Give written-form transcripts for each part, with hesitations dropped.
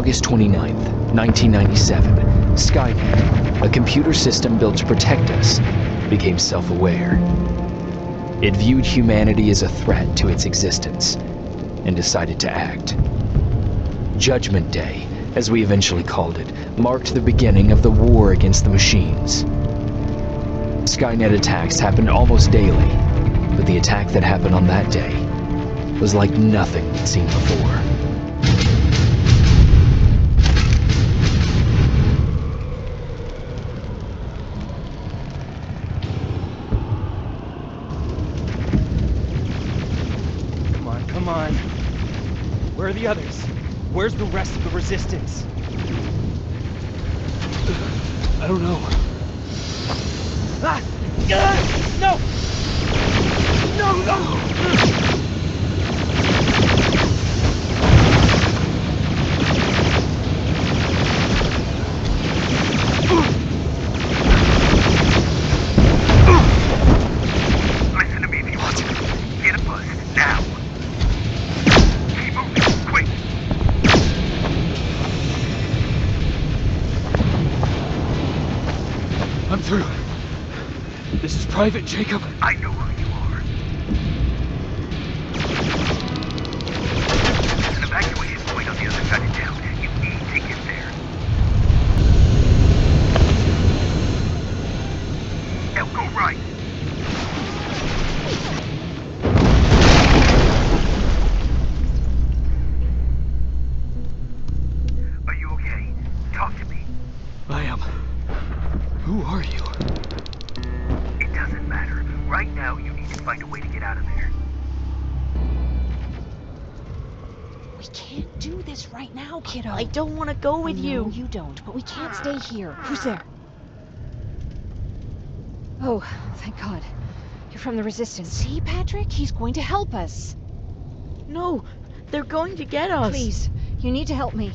August 29th, 1997, Skynet, a computer system built to protect us, became self-aware. It viewed humanity as a threat to its existence and decided to act. Judgment Day, as we eventually called it, marked the beginning of the war against the machines. Skynet attacks happened almost daily, but the attack that happened on that day was like nothing we'd seen before. Come on. Where are the others? Where's the rest of the resistance? I don't know. Ah! No! No, no! Listen to me, if you want to. Get a bus, now! Keep moving, quick! I'm through. This is Private Jacob. I know who you are. There's an evacuation point on the other side of town. You need to get there. Now go right. Are you okay? Talk to me. I am. Who are you? It doesn't matter. Right now, you need to find a way to get out of there. We can't do this right now, kiddo. I don't want to go with you. No, you don't, but we can't stay here. Who's there? Oh, thank God. You're from the Resistance. See, Patrick? He's going to help us. No, they're going to get us. Please, you need to help me.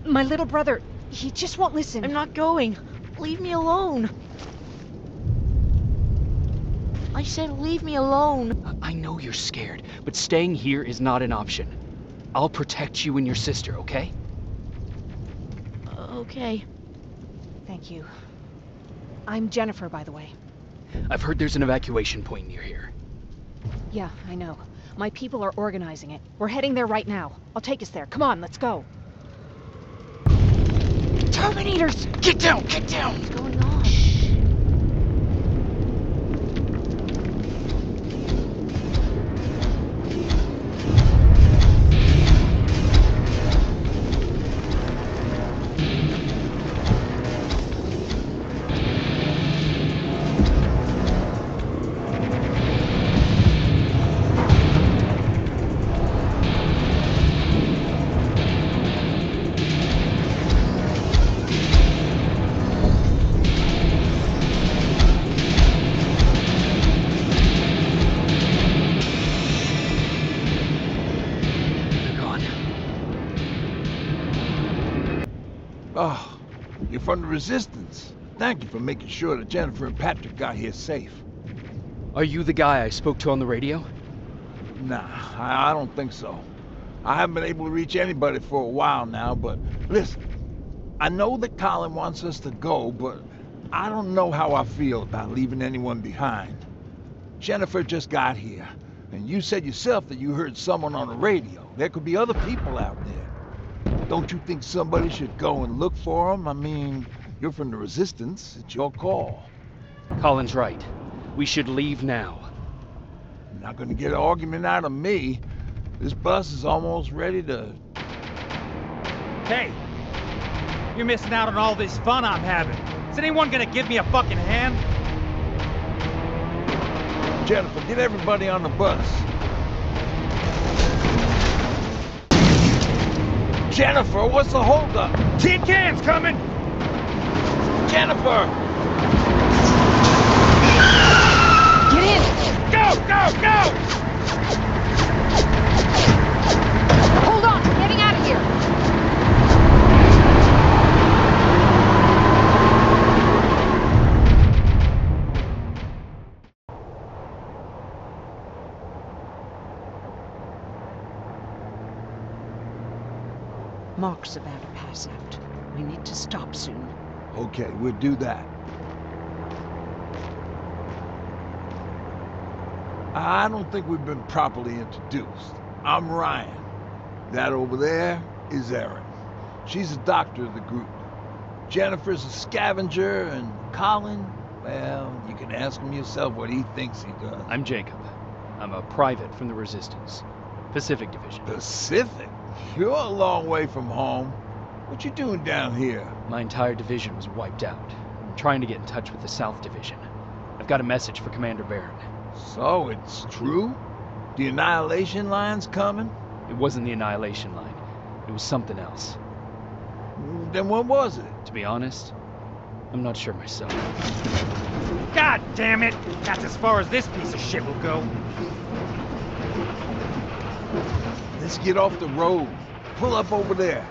My little brother, he just won't listen. I'm not going. Leave me alone. I said leave me alone. I know you're scared, but staying here is not an option. I'll protect you and your sister, okay? Okay. Thank you. I'm Jennifer, by the way. I've heard there's an evacuation point near here. Yeah, I know. My people are organizing it. We're heading there right now. I'll take us there. Come on, let's go. Terminators! Get down! Get down! What's going on? Oh, you're from the Resistance. Thank you for making sure that Jennifer and Patrick got here safe. Are you the guy I spoke to on the radio? Nah, I don't think so. I haven't been able to reach anybody for a while now, but listen, I know that Colin wants us to go, but I don't know how I feel about leaving anyone behind. Jennifer just got here, and you said yourself that you heard someone on the radio. There could be other people out there. Don't you think somebody should go and look for them? I mean, you're from the Resistance. It's your call. Colin's right. We should leave now. You're not gonna get an argument out of me. This bus is almost ready to... Hey! You're missing out on all this fun I'm having. Is anyone gonna give me a fucking hand? Jennifer, get everybody on the bus. Jennifer, what's the holdup? Tin cans coming! Jennifer! Get in! Go, go, go! Hold on! We're getting out of here! Mark's about to pass out. We need to stop soon. Okay, we'll do that. I don't think we've been properly introduced. I'm Ryan. That over there is Erin. She's the doctor of the group. Jennifer's a scavenger, and Colin, well, you can ask him yourself what he thinks he does. I'm Jacob. I'm a private from the Resistance. Pacific Division. Pacific? You're a long way from home. What you doing down here? My entire division was wiped out. I'm trying to get in touch with the South Division. I've got a message for Commander Barron. So, it's true? The Annihilation Line's coming? It wasn't the Annihilation Line. It was something else. Then what was it? To be honest, I'm not sure myself. God damn it! That's as far as this piece of shit will go. Let's get off the road. Pull up over there.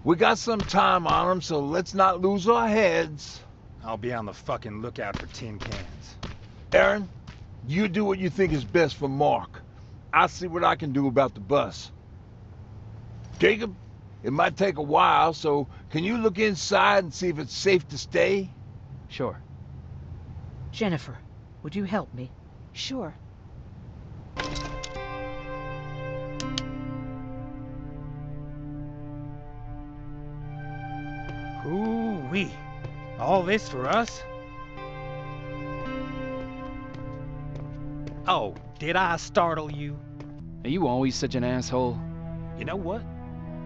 We got some time on them, so let's not lose our heads. I'll be on the fucking lookout for tin cans. Erin, you do what you think is best for Mark. I'll see what I can do about the bus. Jacob, it might take a while, so can you look inside and see if it's safe to stay? Sure. Jennifer, would you help me? Sure. Ooh-wee. All this for us? Oh, did I startle you? Are you always such an asshole? You know what?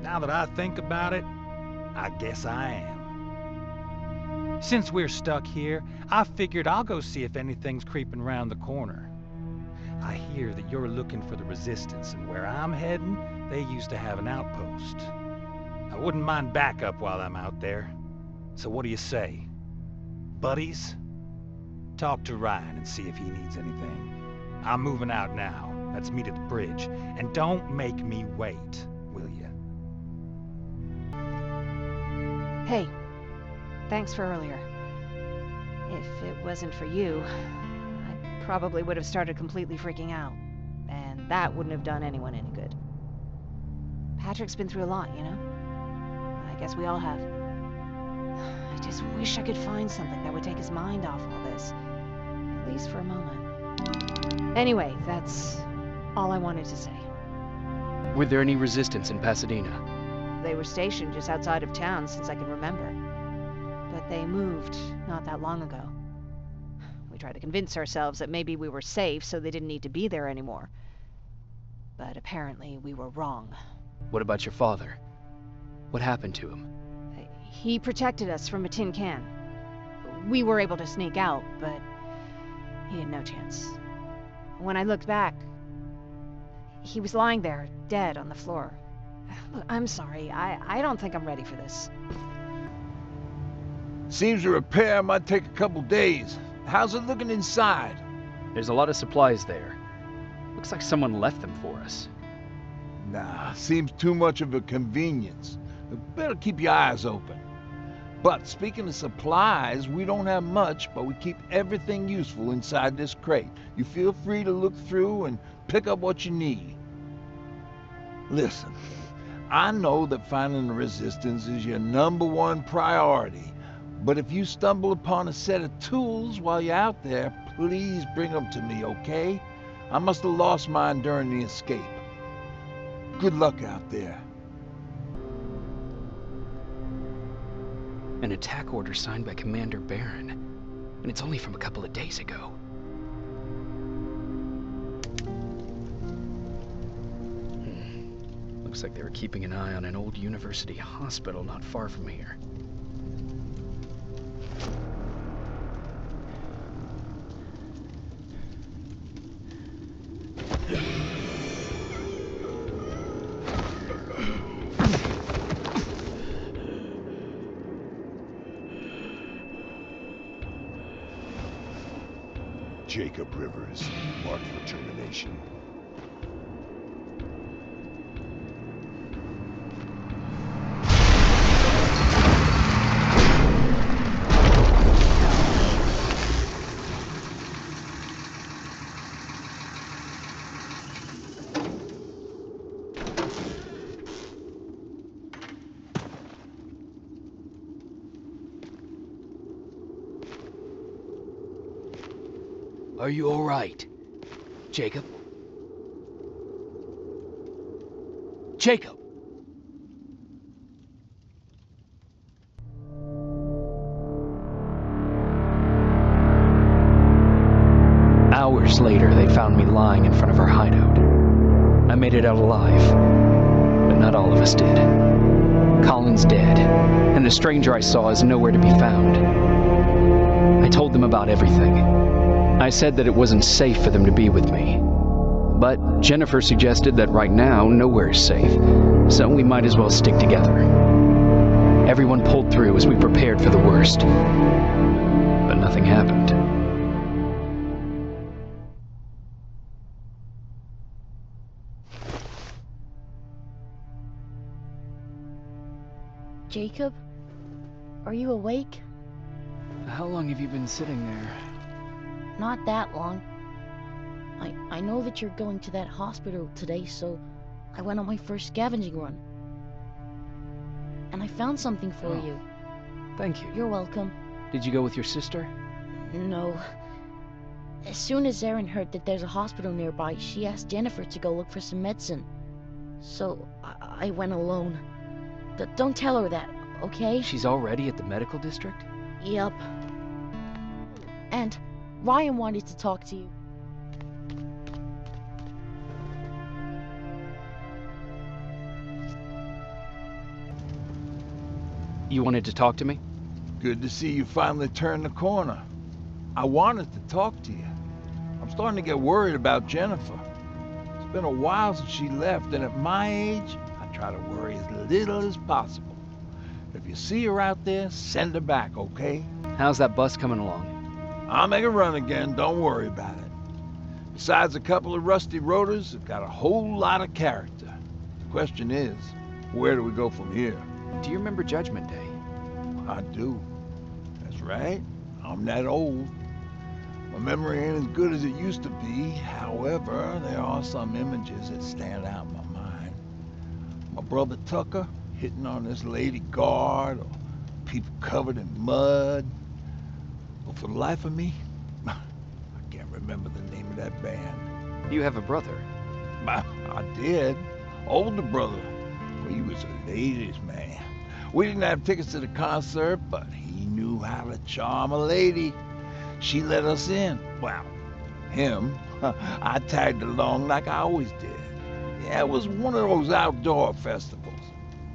Now that I think about it, I guess I am. Since we're stuck here, I figured I'll go see if anything's creeping around the corner. I hear that you're looking for the Resistance, and where I'm heading, they used to have an outpost. I wouldn't mind backup while I'm out there. So what do you say? Buddies? Talk to Ryan and see if he needs anything. I'm moving out now. Let's meet at the bridge. And don't make me wait, will you? Hey, thanks for earlier. If it wasn't for you, I probably would have started completely freaking out. And that wouldn't have done anyone any good. Patrick's been through a lot, you know? I guess we all have. I just wish I could find something that would take his mind off all this. At least for a moment. Anyway, that's all I wanted to say. Were there any Resistance in Pasadena? They were stationed just outside of town since I can remember. But they moved not that long ago. We tried to convince ourselves that maybe we were safe so they didn't need to be there anymore. But apparently we were wrong. What about your father? What happened to him? He protected us from a tin can. We were able to sneak out, but he had no chance. When I looked back, he was lying there, dead on the floor. Look, I'm sorry. I don't think I'm ready for this. Seems a repair might take a couple days. How's it looking inside? There's a lot of supplies there. Looks like someone left them for us. Nah, seems too much of a convenience. Better keep your eyes open. But speaking of supplies, we don't have much, but we keep everything useful inside this crate. You feel free to look through and pick up what you need. Listen, I know that finding the Resistance is your #1 priority, but if you stumble upon a set of tools while you're out there, please bring them to me, okay? I must have lost mine during the escape. Good luck out there. An attack order signed by Commander Barron. And it's only from a couple of days ago. Looks like they were keeping an eye on an old university hospital not far from here. Jacob Rivers, marked for termination. Are you alright? Jacob? Jacob! Hours later, they found me lying in front of our hideout. I made it out alive, but not all of us did. Colin's dead, and the stranger I saw is nowhere to be found. I told them about everything. I said that it wasn't safe for them to be with me. But Jennifer suggested that right now, nowhere is safe, so we might as well stick together. Everyone pulled through as we prepared for the worst. But nothing happened. Jacob? Are you awake? How long have you been sitting there? Not that long. I know that you're going to that hospital today, so I went on my first scavenging run. And I found something for you. Thank you. You're welcome. Did you go with your sister? No. As soon as Erin heard that there's a hospital nearby, she asked Jennifer to go look for some medicine. So I went alone. Don't tell her that, okay? She's already at the medical district? Yep. And Ryan wanted to talk to you. You wanted to talk to me? Good to see you finally turned the corner. I wanted to talk to you. I'm starting to get worried about Jennifer. It's been a while since she left, and at my age, I try to worry as little as possible. If you see her out there, send her back, okay? How's that bus coming along? I'll make a run again, don't worry about it. Besides a couple of rusty rotors, it's got a whole lot of character. The question is, where do we go from here? Do you remember Judgment Day? I do. That's right. I'm that old. My memory ain't as good as it used to be. However, there are some images that stand out in my mind. My brother Tucker hitting on this lady guard, or people covered in mud. But for the life of me, I can't remember the name of that band. You have a brother. I did. Older brother. Well, he was a ladies' man. We didn't have tickets to the concert, but he knew how to charm a lady. She let us in. Well, him. I tagged along like I always did. Yeah, it was one of those outdoor festivals.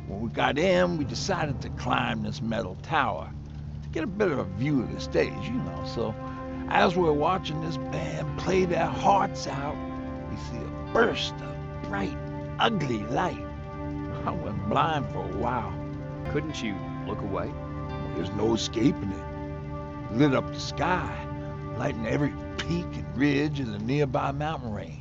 When we got in, we decided to climb this metal tower to get a bit of a view of the stage, you know. So, as we're watching this band play their hearts out, we see a burst of bright, ugly light. I went blind for a while. Couldn't you look away? There's no escaping it. Lit up the sky, lighting every peak and ridge of the nearby mountain range.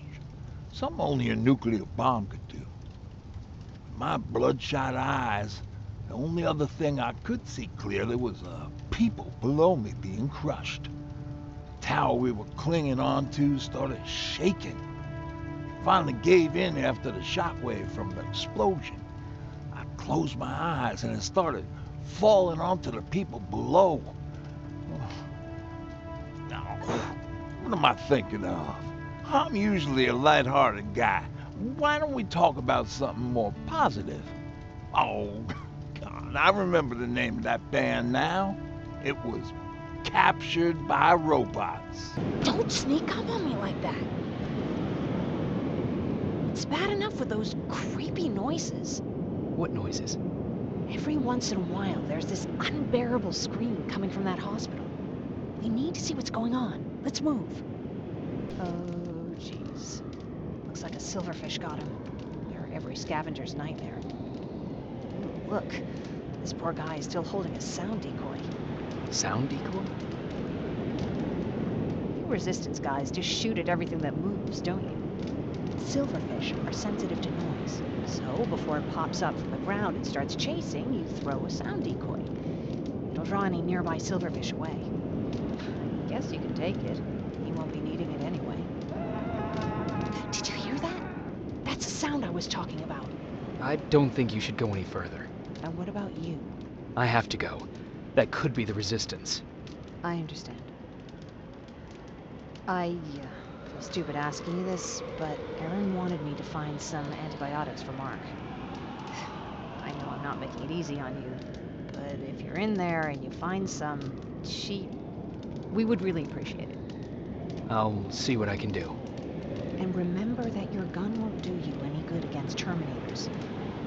Something only a nuclear bomb could do. With my bloodshot eyes, the only other thing I could see clearly was people below me being crushed. The tower we were clinging onto started shaking. It finally gave in after the shockwave from the explosion. I closed my eyes and it started falling onto the people below. Now, what am I thinking of? I'm usually a light-hearted guy. Why don't we talk about something more positive? Oh, God, I remember the name of that band now. It was Captured by Robots. Don't sneak up on me like that. It's bad enough with those creepy noises. What noises? Every once in a while, there's this unbearable scream coming from that hospital. We need to see what's going on. Let's move. Oh, jeez. Looks like a silverfish got him. They're every scavenger's nightmare. Ooh, look. This poor guy is still holding a sound decoy. Sound decoy? You resistance guys just shoot at everything that moves, don't you? Silverfish are sensitive to noise, so before it pops up from the ground and starts chasing, you throw a sound decoy. It'll draw any nearby silverfish away. I guess you can take it. He won't be needing it anyway. Did you hear that? That's the sound I was talking about. I don't think you should go any further. And what about you? I have to go. That could be the resistance. I understand. I feel stupid asking you this, but Erin wanted me to find some antibiotics for Mark. I know I'm not making it easy on you, but if you're in there and you find some, we would really appreciate it. I'll see what I can do. And remember that your gun won't do you any good against Terminators.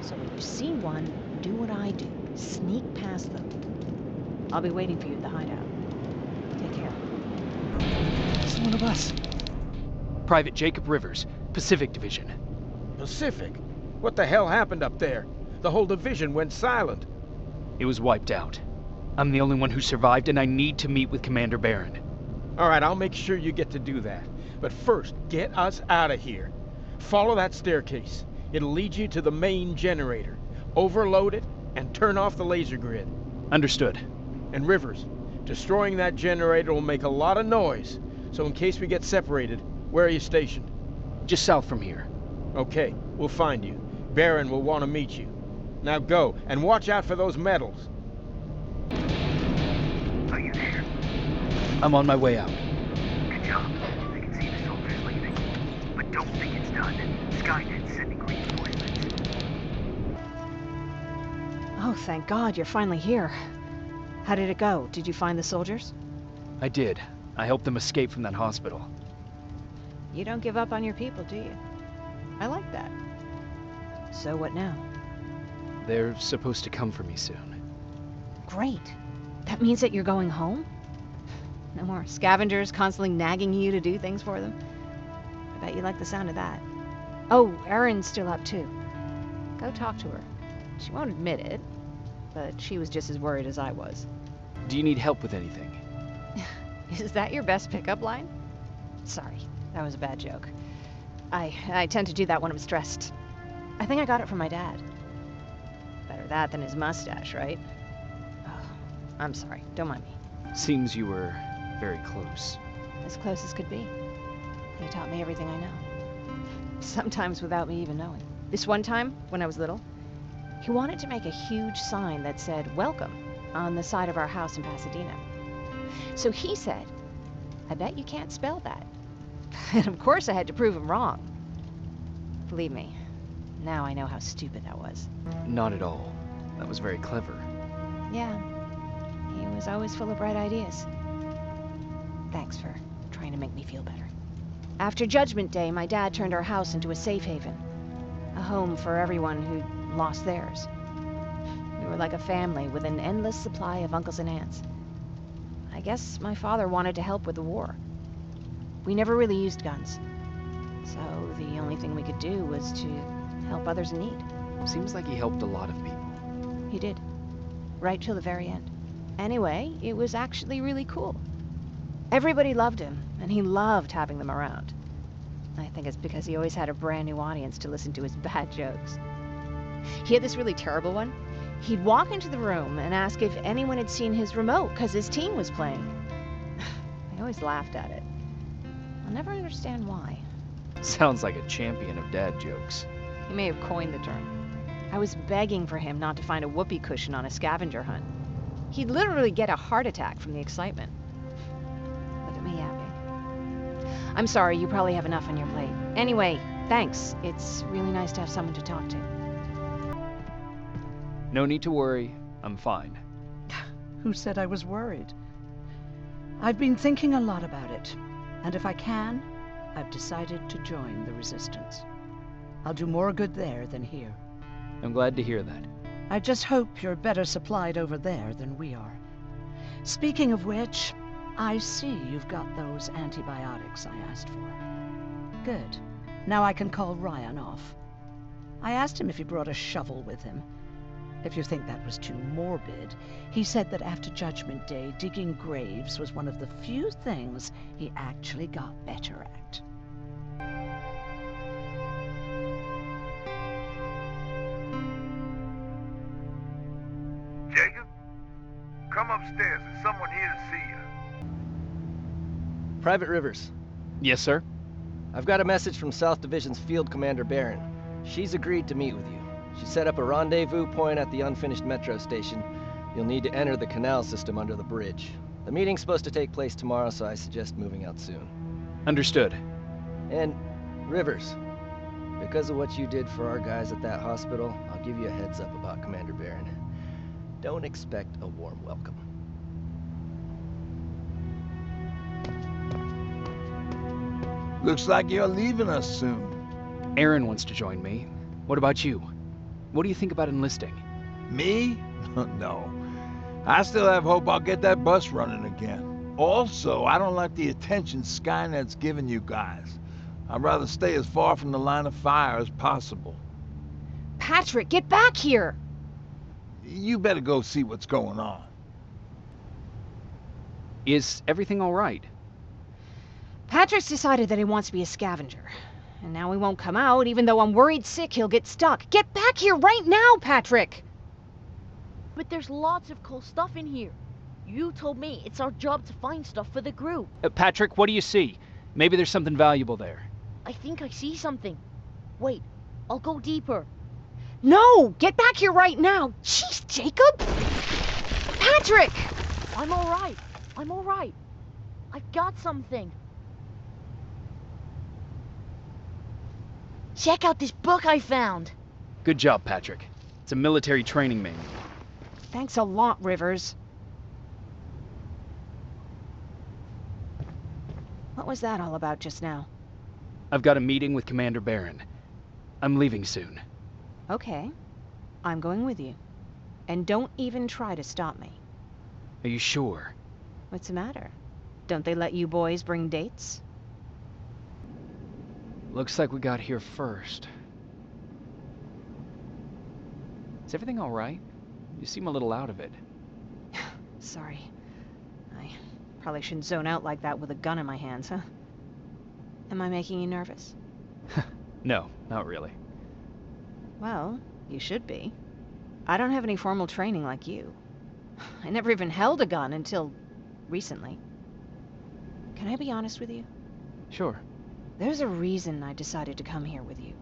So when you see one, do what I do. Sneak past them. I'll be waiting for you at the hideout. Take care. It's one of us. Private Jacob Rivers, Pacific Division. Pacific? What the hell happened up there? The whole division went silent. It was wiped out. I'm the only one who survived, and I need to meet with Commander Barron. All right, I'll make sure you get to do that. But first, get us out of here. Follow that staircase. It'll lead you to the main generator. Overload it and turn off the laser grid. Understood. And Rivers, destroying that generator will make a lot of noise. So in case we get separated, where are you stationed? Just south from here. Okay, we'll find you. Barron will want to meet you. Now go, and watch out for those medals. Are you there? I'm on my way out. Good job. I can see the soldiers leaving. But don't think it's done. Skynet's sending reinforcements. Oh, thank God you're finally here. How did it go? Did you find the soldiers? I did. I helped them escape from that hospital. You don't give up on your people, do you? I like that. So what now? They're supposed to come for me soon. Great. That means that you're going home? No more scavengers constantly nagging you to do things for them? I bet you like the sound of that. Oh, Erin's still up too. Go talk to her. She won't admit it, but she was just as worried as I was. Do you need help with anything? Is that your best pickup line? Sorry, that was a bad joke. I tend to do that when I'm stressed. I think I got it from my dad. Better that than his mustache, right? Oh, I'm sorry, don't mind me. Seems you were very close. As close as could be. He taught me everything I know. Sometimes without me even knowing. This one time, when I was little, he wanted to make a huge sign that said, "Welcome," on the side of our house in Pasadena. So he said, "I bet you can't spell that." And of course I had to prove him wrong. Believe me, now I know how stupid that was. Not at all. That was very clever. Yeah, he was always full of bright ideas. Thanks for trying to make me feel better. After Judgment Day, my dad turned our house into a safe haven. A home for everyone who'd lost theirs. We were like a family with an endless supply of uncles and aunts. I guess my father wanted to help with the war. We never really used guns. So the only thing we could do was to help others in need. Seems like he helped a lot of people. He did. Right till the very end. Anyway, it was actually really cool. Everybody loved him, and he loved having them around. I think it's because he always had a brand new audience to listen to his bad jokes. He had this really terrible one. He'd walk into the room and ask if anyone had seen his remote because his team was playing. I always laughed at it. I'll never understand why. Sounds like a champion of dad jokes. He may have coined the term. I was begging for him not to find a whoopee cushion on a scavenger hunt. He'd literally get a heart attack from the excitement. Look at me yapping. I'm sorry, you probably have enough on your plate. Anyway, thanks. It's really nice to have someone to talk to. No need to worry. I'm fine. Who said I was worried? I've been thinking a lot about it, and if I can, I've decided to join the Resistance. I'll do more good there than here. I'm glad to hear that. I just hope you're better supplied over there than we are. Speaking of which, I see you've got those antibiotics I asked for. Good. Now I can call Ryan off. I asked him if he brought a shovel with him. If you think that was too morbid, he said that after Judgment Day, digging graves was one of the few things he actually got better at. Jacob? Come upstairs. There's someone here to see you. Private Rivers, Yes, sir? I've got a message from South Division's Field Commander Barron. She's agreed to meet with you. She set up a rendezvous point at the unfinished metro station. You'll need to enter the canal system under the bridge. The meeting's supposed to take place tomorrow, so I suggest moving out soon. Understood. And, Rivers, because of what you did for our guys at that hospital, I'll give you a heads up about Commander Barron. Don't expect a warm welcome. Looks like you're leaving us soon. Aaron wants to join me. What about you? What do you think about enlisting? Me? No. I still have hope I'll get that bus running again. Also, I don't like the attention Skynet's giving you guys. I'd rather stay as far from the line of fire as possible. Patrick, get back here! You better go see what's going on. Is everything all right? Patrick's decided that he wants to be a scavenger. And now he won't come out, even though I'm worried sick he'll get stuck. Get back here right now, Patrick! But there's lots of cool stuff in here. You told me it's our job to find stuff for the group. Patrick, what do you see? Maybe there's something valuable there. I think I see something. Wait, I'll go deeper. No! Get back here right now! Jeez, Jacob! Patrick! I'm alright. I'm alright. I've got something. Check out this book I found. Good job, Patrick. It's a military training manual. Thanks a lot, Rivers. What was that all about just now? I've got a meeting with Commander Barron. I'm leaving soon. Okay. I'm going with you. And don't even try to stop me. Are you sure? What's the matter? Don't they let you boys bring dates? Looks like we got here first. Is everything all right? You seem a little out of it. Sorry. I probably shouldn't zone out like that with a gun in my hands, huh? Am I making you nervous? No, not really. Well, you should be. I don't have any formal training like you. I never even held a gun until recently. Can I be honest with you? Sure. There's a reason I decided to come here with you.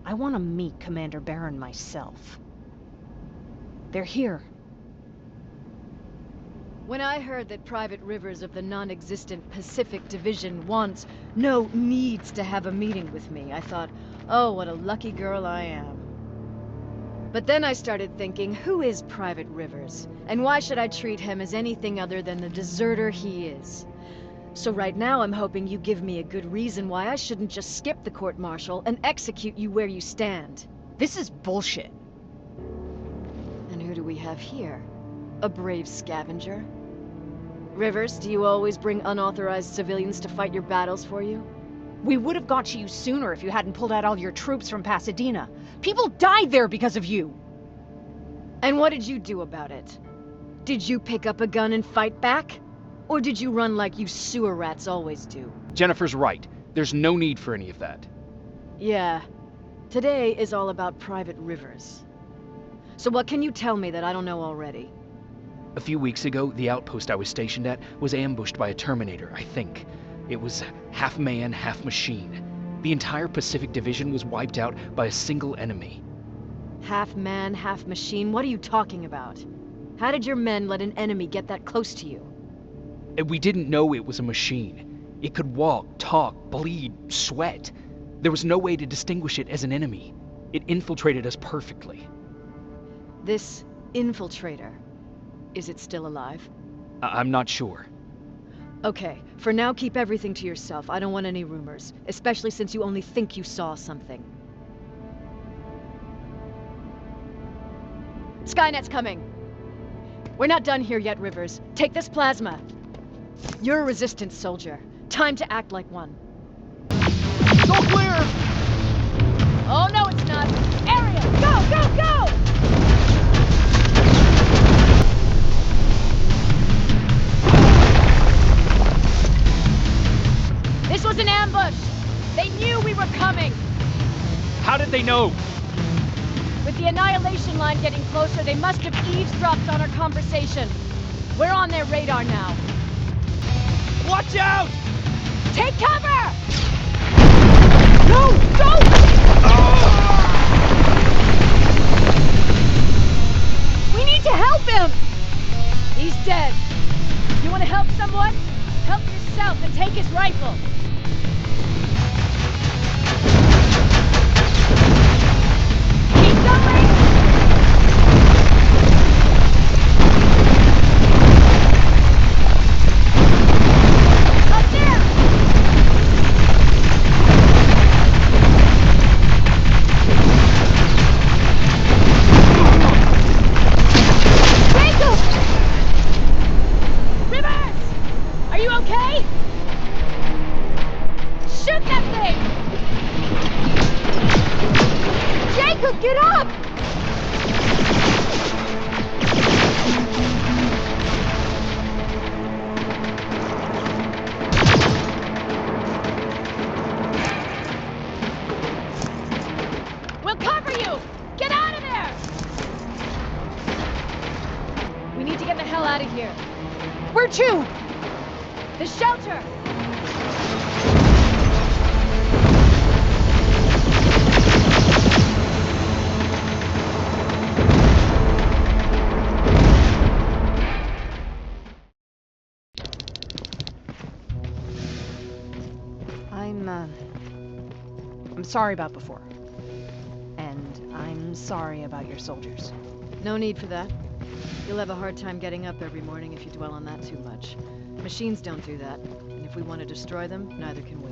I want to meet Commander Barron myself. They're here. When I heard that Private Rivers of the non-existent Pacific Division needs to have a meeting with me, I thought, oh, what a lucky girl I am. But then I started thinking, who is Private Rivers? And why should I treat him as anything other than the deserter he is? So right now I'm hoping you give me a good reason why I shouldn't just skip the court-martial and execute you where you stand. This is bullshit. And who do we have here? A brave scavenger? Rivers, do you always bring unauthorized civilians to fight your battles for you? We would have got to you sooner if you hadn't pulled out all your troops from Pasadena. People died there because of you. And what did you do about it? Did you pick up a gun and fight back? Or did you run like you sewer rats always do? Jennifer's right. There's no need for any of that. Yeah. Today is all about Private Rivers. So what can you tell me that I don't know already? A few weeks ago, the outpost I was stationed at was ambushed by a Terminator, I think. It was half man, half machine. The entire Pacific Division was wiped out by a single enemy. Half man, half machine? What are you talking about? How did your men let an enemy get that close to you? And we didn't know it was a machine. It could walk, talk, bleed, sweat. There was no way to distinguish it as an enemy. It infiltrated us perfectly. This infiltrator, is it still alive? I'm not sure. Okay, for now keep everything to yourself. I don't want any rumors, especially since you only think you saw something. Skynet's coming! We're not done here yet, Rivers. Take this plasma. You're a resistance soldier. Time to act like one. Go clear! Oh no, it's not! Area! Go, go, go! This was an ambush! They knew we were coming! How did they know? With the annihilation line getting closer, they must have eavesdropped on our conversation. We're on their radar now. Watch out! Take cover! No! Don't! We need to help him! He's dead. You want to help someone? Help yourself and take his rifle. out of here. Where to? The shelter! I'm sorry about before. And I'm sorry about your soldiers. No need for that. You'll have a hard time getting up every morning if you dwell on that too much. Machines don't do that, and if we want to destroy them, neither can we.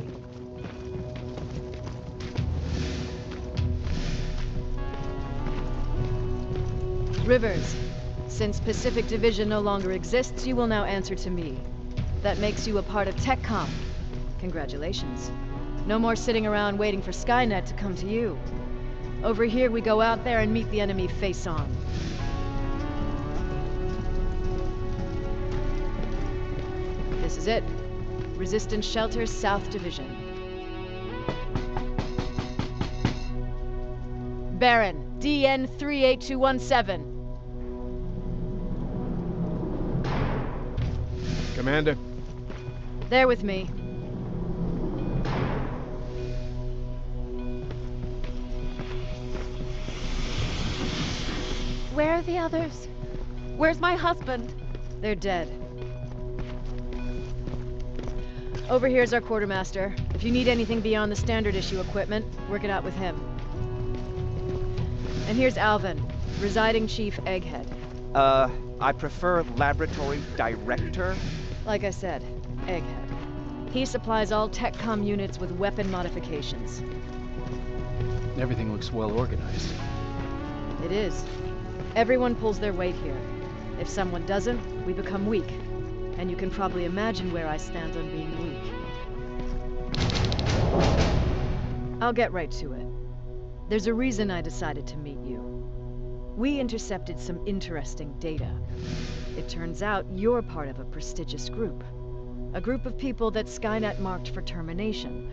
Rivers, since Pacific Division no longer exists, you will now answer to me. That makes you a part of TechCom. Congratulations. No more sitting around waiting for Skynet to come to you. Over here, we go out there and meet the enemy face on. This is it. Resistance Shelter, South Division. Baron, DN 38217. Commander. There with me. Where are the others? Where's my husband? They're dead. Over here's our quartermaster. If you need anything beyond the standard issue equipment, work it out with him. And here's Alvin, residing chief Egghead. I prefer laboratory director. Like I said, Egghead. He supplies all TechCom units with weapon modifications. Everything looks well organized. It is. Everyone pulls their weight here. If someone doesn't, we become weak. And you can probably imagine where I stand on being weak. I'll get right to it. There's a reason I decided to meet you. We intercepted some interesting data. It turns out you're part of a prestigious group. A group of people that Skynet marked for termination.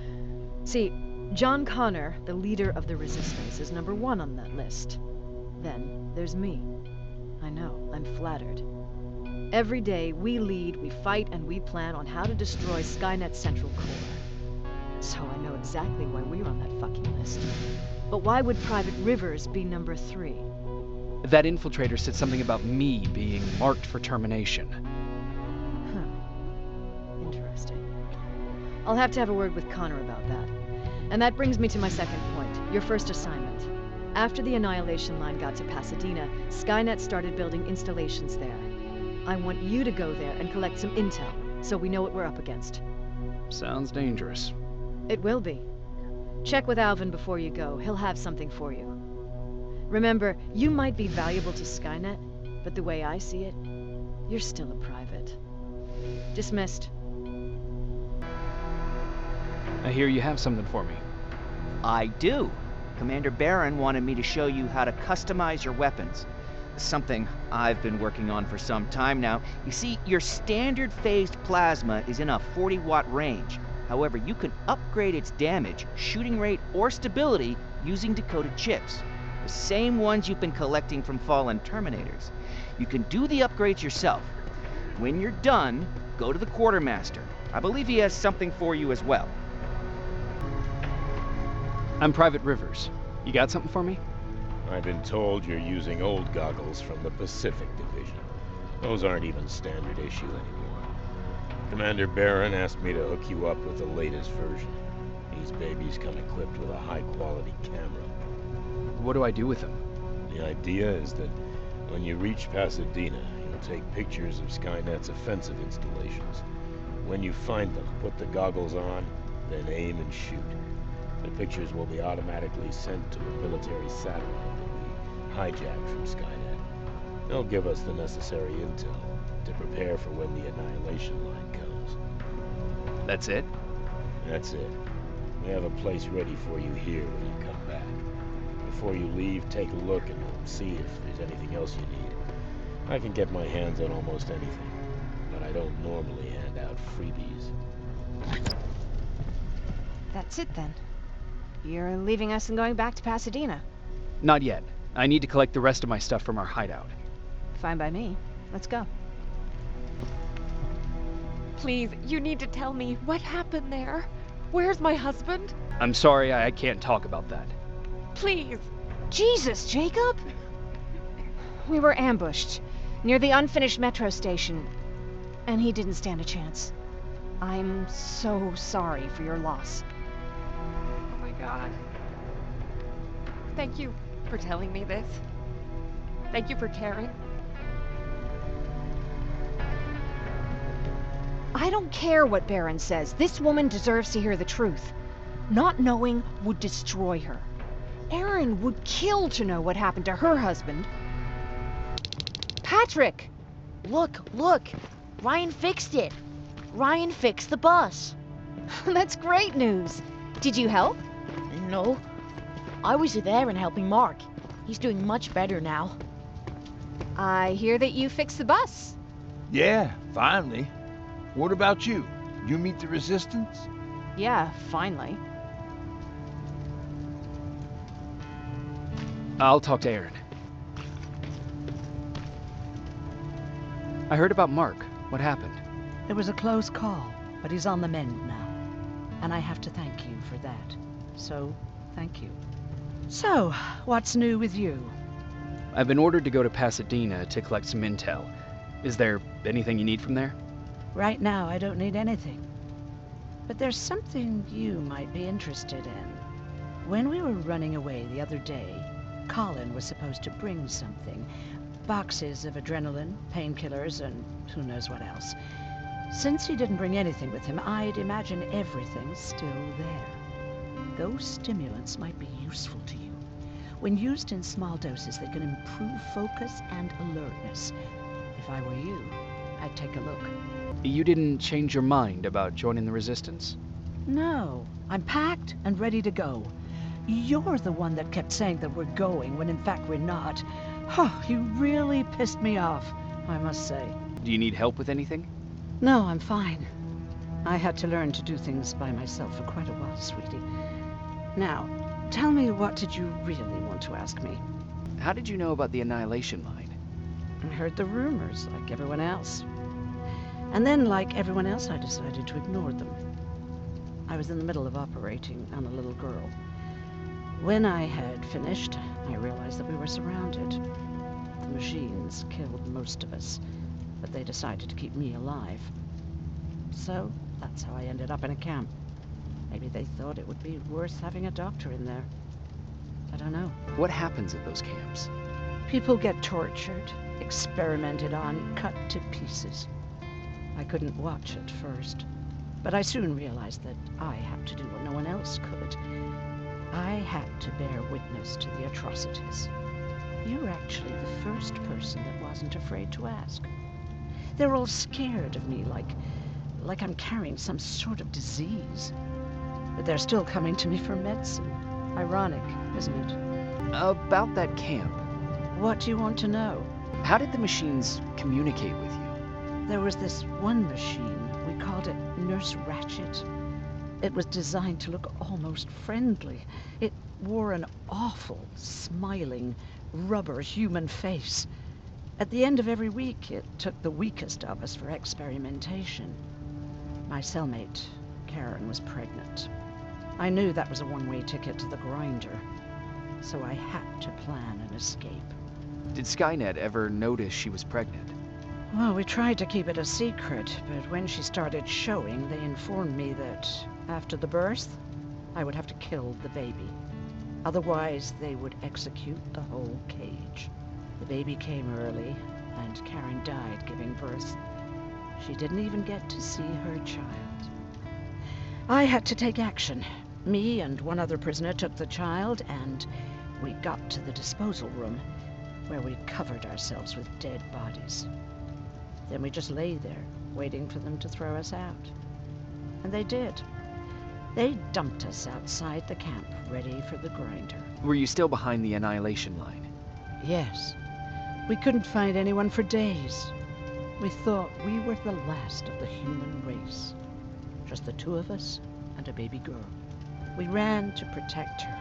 See, John Connor, the leader of the Resistance, is number 1 on that list. Then there's me. I know, I'm flattered. Every day, we lead, we fight, and we plan on how to destroy Skynet's central core. So I know exactly why we're on that fucking list. But why would Private Rivers be number 3? That infiltrator said something about me being marked for termination. Huh. Interesting. I'll have to have a word with Connor about that. And that brings me to my second point, your first assignment. After the Annihilation Line got to Pasadena, Skynet started building installations there. I want you to go there and collect some intel, so we know what we're up against. Sounds dangerous. It will be. Check with Alvin before you go. He'll have something for you. Remember, you might be valuable to Skynet, but the way I see it, you're still a private. Dismissed. I hear you have something for me. I do. Commander Barron wanted me to show you how to customize your weapons. Something I've been working on for some time now. You see, your standard phased plasma is in a 40-watt range. However, you can upgrade its damage, shooting rate, or stability using decoded chips. The same ones you've been collecting from fallen Terminators. You can do the upgrades yourself. When you're done, go to the quartermaster. I believe he has something for you as well. I'm Private Rivers. You got something for me? I've been told you're using old goggles from the Pacific Division. Those aren't even standard issue anymore. Commander Barron asked me to hook you up with the latest version. These babies come equipped with a high-quality camera. What do I do with them? The idea is that when you reach Pasadena, you'll take pictures of Skynet's offensive installations. When you find them, put the goggles on, then aim and shoot. The pictures will be automatically sent to a military satellite that we hijacked from Skynet. They'll give us the necessary intel to prepare for when the Annihilation Line comes. That's it? That's it. We have a place ready for you here when you come back. Before you leave, take a look and we'll see if there's anything else you need. I can get my hands on almost anything, but I don't normally hand out freebies. That's it then. You're leaving us and going back to Pasadena. Not yet. I need to collect the rest of my stuff from our hideout. Fine by me. Let's go. Please, you need to tell me what happened there. Where's my husband? I'm sorry, I can't talk about that. Please. Jesus, Jacob! We were ambushed near the unfinished metro station, and he didn't stand a chance. I'm so sorry for your loss. Oh my God. Thank you for telling me this. Thank you for caring. I don't care what Baron says. This woman deserves to hear the truth. Not knowing would destroy her. Erin would kill to know what happened to her husband. Patrick! Look, look! Ryan fixed it! Ryan fixed the bus! That's great news. Did you help? No. I was there and helping Mark. He's doing much better now. I hear that you fixed the bus. Yeah, finally. What about you? You meet the resistance? Yeah, finally. I'll talk to Erin. I heard about Mark. What happened? It was a close call, but he's on the mend now. And I have to thank you for that. So, thank you. So, what's new with you? I've been ordered to go to Pasadena to collect some intel. Is there anything you need from there? Right now, I don't need anything. But there's something you might be interested in. When we were running away the other day, Colin was supposed to bring something. Boxes of adrenaline, painkillers, and who knows what else. Since he didn't bring anything with him, I'd imagine everything's still there. Those stimulants might be useful to you. When used in small doses, they can improve focus and alertness. If I were you, I'd take a look. You didn't change your mind about joining the Resistance? No, I'm packed and ready to go. You're the one that kept saying that we're going when in fact we're not. Oh, you really pissed me off, I must say. Do you need help with anything? No, I'm fine. I had to learn to do things by myself for quite a while, sweetie. Now, tell me, what did you really want to ask me? How did you know about the Annihilation Line? I heard the rumors, like everyone else. And then, like everyone else, I decided to ignore them. I was in the middle of operating on a little girl. When I had finished, I realized that we were surrounded. The machines killed most of us, but they decided to keep me alive. So, that's how I ended up in a camp. Maybe they thought it would be worth having a doctor in there. I don't know. What happens at those camps? People get tortured, experimented on, cut to pieces. I couldn't watch at first, but I soon realized that I had to do what no one else could. I had to bear witness to the atrocities. You were actually the first person that wasn't afraid to ask. They're all scared of me, like I'm carrying some sort of disease. But they're still coming to me for medicine. Ironic, isn't it? About that camp. What do you want to know? How did the machines communicate with you? There was this one machine. We called it Nurse Ratchet. It was designed to look almost friendly. It wore an awful, smiling, rubber human face. At the end of every week, it took the weakest of us for experimentation. My cellmate, Karen, was pregnant. I knew that was a one-way ticket to the grinder, so I had to plan an escape. Did Skynet ever notice she was pregnant? Well, we tried to keep it a secret, but when she started showing, they informed me that after the birth, I would have to kill the baby. Otherwise, they would execute the whole cage. The baby came early, and Karen died giving birth. She didn't even get to see her child. I had to take action. Me and one other prisoner took the child, and we got to the disposal room, where we covered ourselves with dead bodies. Then we just lay there, waiting for them to throw us out. And they did. They dumped us outside the camp, ready for the grinder. Were you still behind the Annihilation Line? Yes. We couldn't find anyone for days. We thought we were the last of the human race. Just the two of us and a baby girl. We ran to protect her,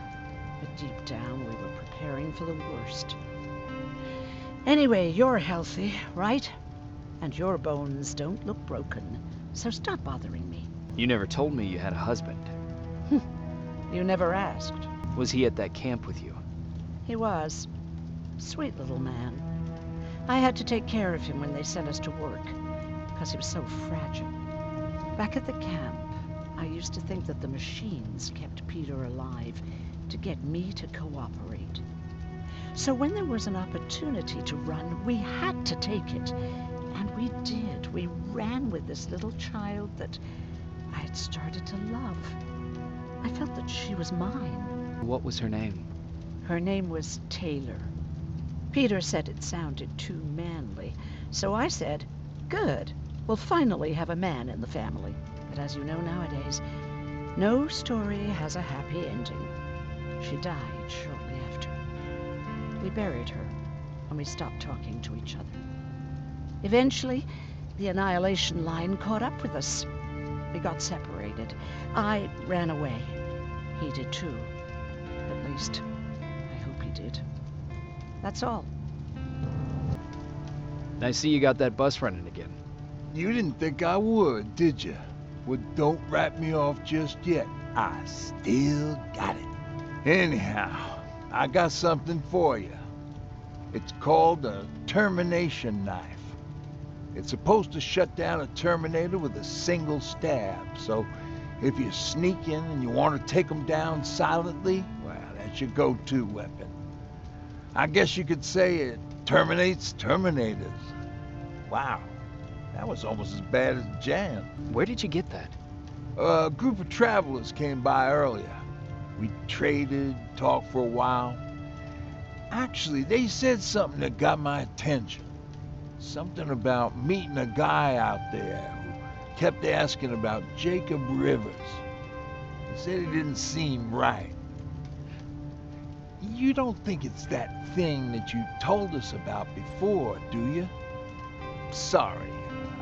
but deep down we were preparing for the worst. Anyway, you're healthy, right? And your bones don't look broken, So stop bothering me. You never told me you had a husband. You never asked. Was he at that camp with you? He was. Sweet little man. I had to take care of him when they sent us to work, because he was so fragile. Back at the camp, I used to think that the machines kept Peter alive to get me to cooperate. So when there was an opportunity to run, we had to take it. And we did. We ran with this little child that I had started to love. I felt that she was mine. What was her name? Her name was Taylor. Peter said it sounded too manly, so I said, good, we'll finally have a man in the family. But as you know nowadays, no story has a happy ending. She died shortly after. We buried her, and we stopped talking to each other. Eventually, the Annihilation Line caught up with us. We got separated. I ran away. He did too. At least, I hope he did. That's all. I see you got that bus running again. You didn't think I would, did you? Well, don't write me off just yet. I still got it. Anyhow, I got something for you. It's called a termination knife. It's supposed to shut down a Terminator with a single stab, so if you sneak in and you want to take them down silently, well, that's your go-to weapon. I guess you could say it terminates Terminators. Wow, that was almost as bad as Jan. Where did you get that? A group of travelers came by earlier. We traded, talked for a while. Actually, they said something that got my attention. Something about meeting a guy out there who kept asking about Jacob Rivers. He said it didn't seem right. You don't think it's that thing that you told us about before, do you? Sorry,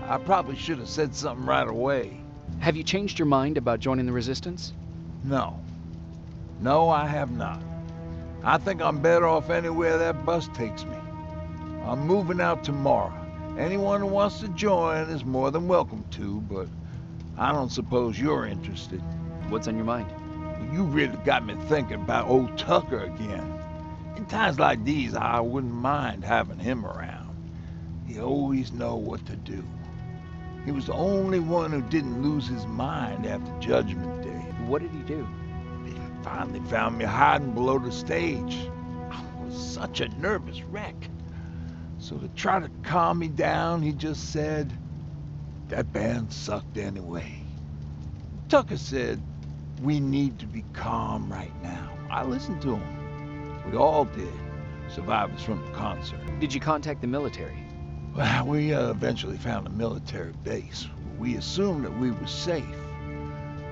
I probably should have said something right away. Have you changed your mind about joining the Resistance? No. No, I have not. I think I'm better off anywhere that bus takes me. I'm moving out tomorrow. Anyone who wants to join is more than welcome to, but I don't suppose you're interested. What's on your mind? You really got me thinking about old Tucker again. In times like these, I wouldn't mind having him around. He always know what to do. He was the only one who didn't lose his mind after Judgment Day. What did he do? He finally found me hiding below the stage. I was such a nervous wreck. So to try to calm me down, he just said, that band sucked anyway. Tucker said, we need to be calm right now. I listened to him. We all did. Survivors from the concert. Did you contact the military? Well, we eventually found a military base. We assumed that we were safe.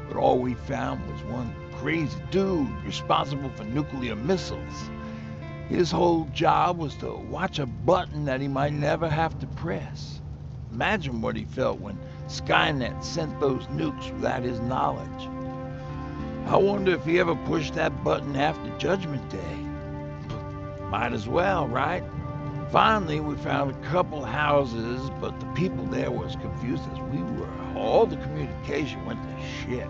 But all we found was one crazy dude responsible for nuclear missiles. His whole job was to watch a button that he might never have to press. Imagine what he felt when Skynet sent those nukes without his knowledge. I wonder if he ever pushed that button after Judgment Day. Might as well, right? Finally, we found a couple houses, but the people there were as confused as we were. All the communication went to shit.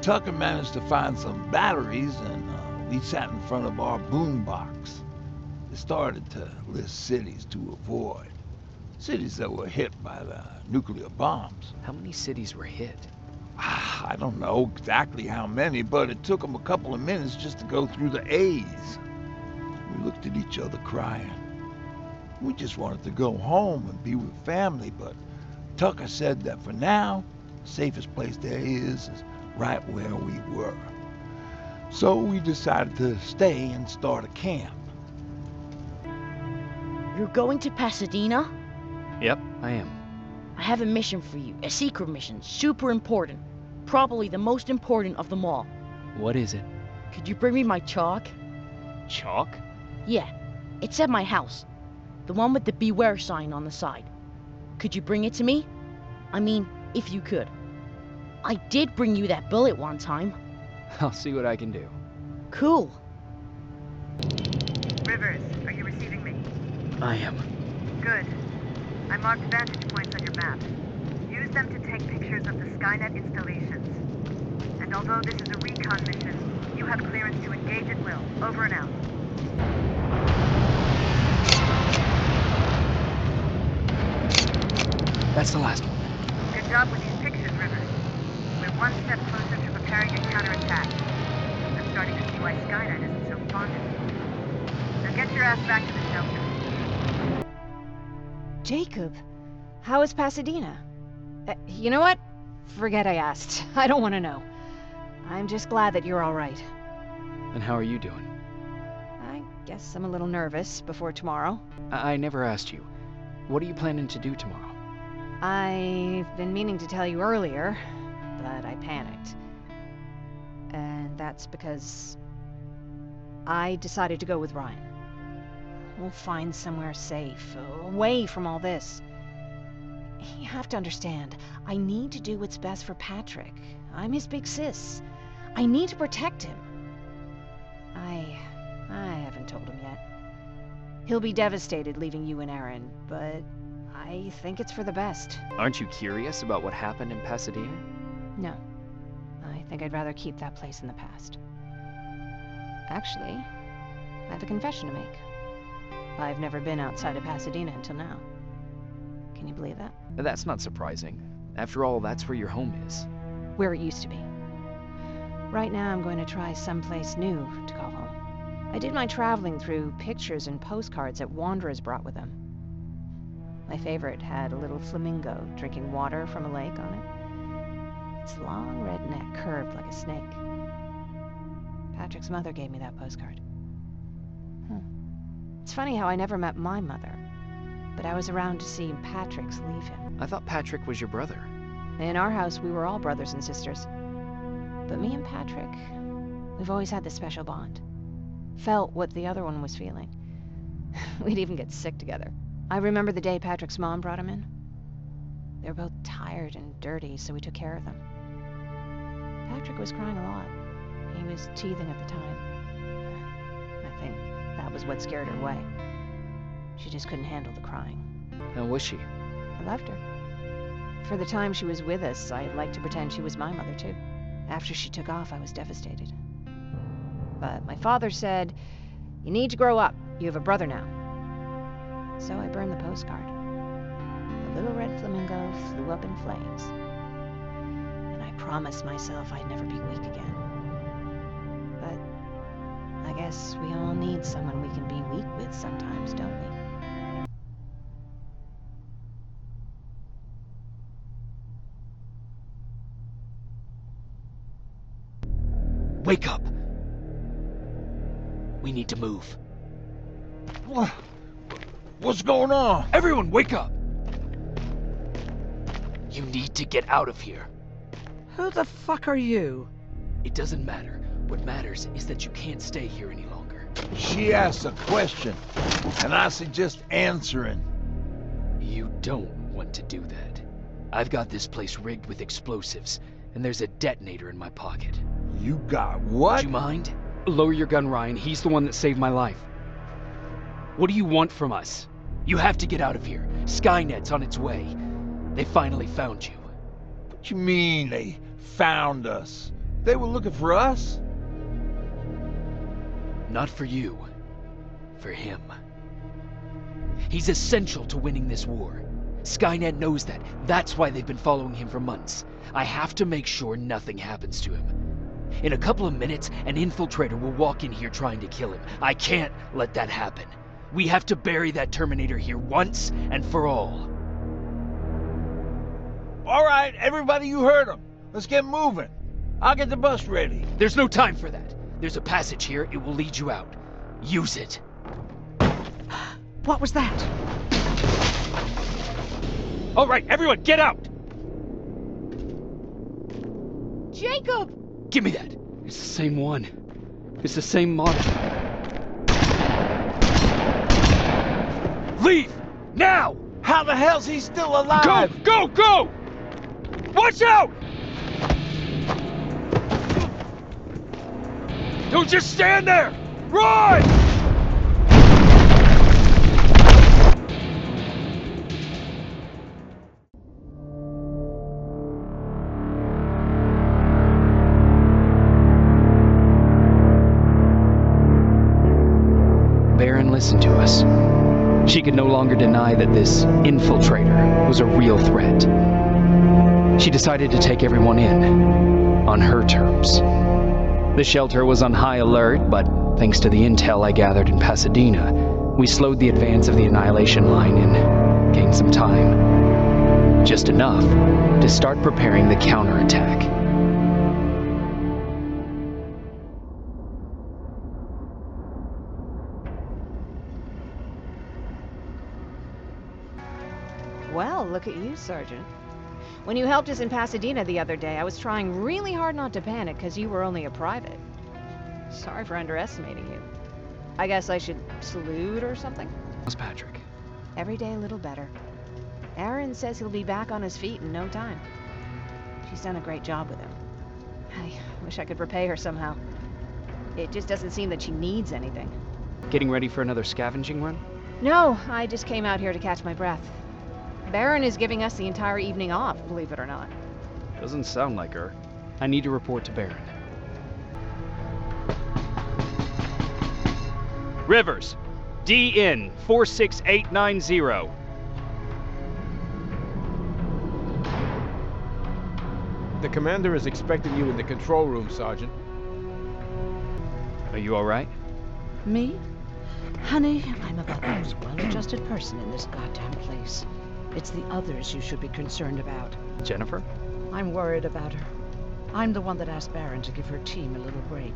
Tucker managed to find some batteries, and we sat in front of our boombox. It started to list cities to avoid. Cities that were hit by the nuclear bombs. How many cities were hit? I don't know exactly how many, but it took them a couple of minutes just to go through the A's. We looked at each other crying. We just wanted to go home and be with family, but Tucker said that for now, the safest place there is right where we were. So we decided to stay and start a camp. You're going to Pasadena? Yep, I am. I have a mission for you. A secret mission. Super important. Probably the most important of them all. What is it? Could you bring me my chalk? Chalk? Yeah. It's at my house. The one with the beware sign on the side. Could you bring it to me? I mean, if you could. I did bring you that bullet one time. I'll see what I can do. Cool. Rivers, are you receiving me? I am. Good. I marked vantage points on your map. Use them to take pictures of the Skynet installations. And although this is a recon mission, you have clearance to engage at will. Over and out. That's the last one. Good job with these pictures, Rivers. We're one step closer to preparing a counterattack. I'm starting to see why Skynet isn't so fond of you. Now get your ass back to the shelter. Jacob, how is Pasadena? You know what? Forget I asked. I don't want to know. I'm just glad that you're all right. And how are you doing? I guess I'm a little nervous before tomorrow. I never asked you. What are you planning to do tomorrow? I've been meaning to tell you earlier, but I panicked. And that's because I decided to go with Ryan. We'll find somewhere safe, away from all this. You have to understand, I need to do what's best for Patrick. I'm his big sis. I need to protect him. I haven't told him yet. He'll be devastated leaving you and Aaron, but I think it's for the best. Aren't you curious about what happened in Pasadena? No. I think I'd rather keep that place in the past. Actually, I have a confession to make. I've never been outside of Pasadena until now. Can you believe that? That's not surprising. After all, that's where your home is. Where it used to be. Right now I'm going to try someplace new to call home. I did my traveling through pictures and postcards that wanderers brought with them. My favorite had a little flamingo drinking water from a lake on it. Its long red neck curved like a snake. Patrick's mother gave me that postcard. It's funny how I never met my mother, but I was around to see Patrick's leave him. I thought Patrick was your brother. In our house, we were all brothers and sisters. But me and Patrick, we've always had this special bond. Felt what the other one was feeling. We'd even get sick together. I remember the day Patrick's mom brought him in. They were both tired and dirty, so we took care of them. Patrick was crying a lot. He was teething at the time. I think that was what scared her away. She just couldn't handle the crying. How was she? I loved her. For the time she was with us, I liked to pretend she was my mother, too. After she took off, I was devastated. But my father said, "You need to grow up. You have a brother now." So I burned the postcard. The little red flamingo flew up in flames. And I promised myself I'd never be weak again. But I guess we all need someone we can be weak with sometimes, don't we? Wake up! We need to move. What's going on? Everyone, wake up! You need to get out of here. Who the fuck are you? It doesn't matter. What matters is that you can't stay here any longer. She asked a question, and I suggest answering. You don't want to do that. I've got this place rigged with explosives, and there's a detonator in my pocket. You got what? Would you mind? Lower your gun, Ryan. He's the one that saved my life. What do you want from us? You have to get out of here. Skynet's on its way. They finally found you. What you mean they found us? They were looking for us? Not for you. For him. He's essential to winning this war. Skynet knows that. That's why they've been following him for months. I have to make sure nothing happens to him. In a couple of minutes, an infiltrator will walk in here trying to kill him. I can't let that happen. We have to bury that Terminator here once and for all. All right, everybody, you heard him. Let's get moving. I'll get the bus ready. There's no time for that. There's a passage here. It will lead you out. Use it. What was that? All right, everyone, get out! Jacob! Give me that. It's the same one. It's the same model. Leave! Now! How the hell's he still alive? Go! Go! Go! Watch out! Don't just stand there! Run! us. She could no longer deny that this infiltrator was a real threat. She decided to take everyone in, on her terms. The shelter was on high alert, but thanks to the intel I gathered in Pasadena, we slowed the advance of the Annihilation Line and gained some time. Just enough to start preparing the counterattack. Well, look at you, Sergeant. When you helped us in Pasadena the other day, I was trying really hard not to panic because you were only a private. Sorry for underestimating you. I guess I should salute or something? How's Patrick? Every day a little better. Aaron says he'll be back on his feet in no time. She's done a great job with him. I wish I could repay her somehow. It just doesn't seem that she needs anything. Getting ready for another scavenging run? No, I just came out here to catch my breath. Baron is giving us the entire evening off, believe it or not. Doesn't sound like her. I need to report to Baron. Rivers, DN 46890. The commander is expecting you in the control room, Sergeant. Are you all right? Me? Honey, I'm about the most well-adjusted person in this goddamn place. It's the others you should be concerned about. Jennifer? I'm worried about her. I'm the one that asked Baron to give her team a little break.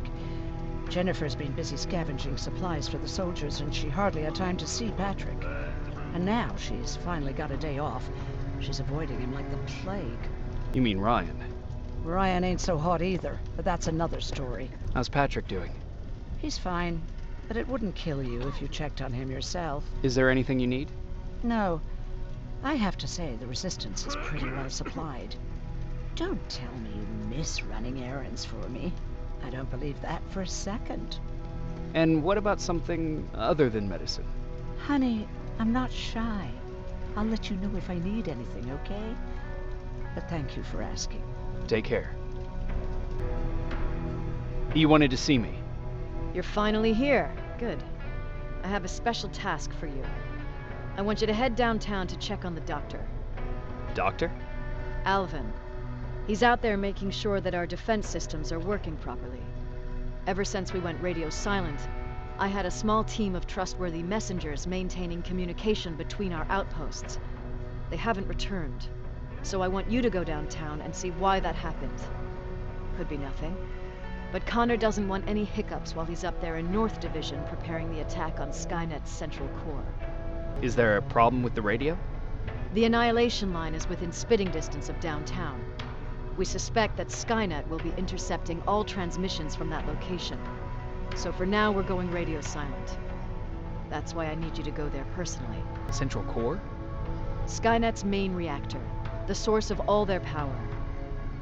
Jennifer's been busy scavenging supplies for the soldiers, and she hardly had time to see Patrick. And now she's finally got a day off. She's avoiding him like the plague. You mean Ryan? Ryan ain't so hot either, but that's another story. How's Patrick doing? He's fine, but it wouldn't kill you if you checked on him yourself. Is there anything you need? No. I have to say the Resistance is pretty well supplied. Don't tell me you miss running errands for me. I don't believe that for a second. And what about something other than medicine? Honey, I'm not shy. I'll let you know if I need anything, okay? But thank you for asking. Take care. You wanted to see me? You're finally here. Good. I have a special task for you. I want you to head downtown to check on the doctor. Doctor? Alvin. He's out there making sure that our defense systems are working properly. Ever since we went radio silent, I had a small team of trustworthy messengers maintaining communication between our outposts. They haven't returned, so I want you to go downtown and see why that happened. Could be nothing, but Connor doesn't want any hiccups while he's up there in North Division preparing the attack on Skynet's central core. Is there a problem with the radio? The Annihilation Line is within spitting distance of downtown. We suspect that Skynet will be intercepting all transmissions from that location. So for now, we're going radio silent. That's why I need you to go there personally. Central core? Skynet's main reactor, the source of all their power.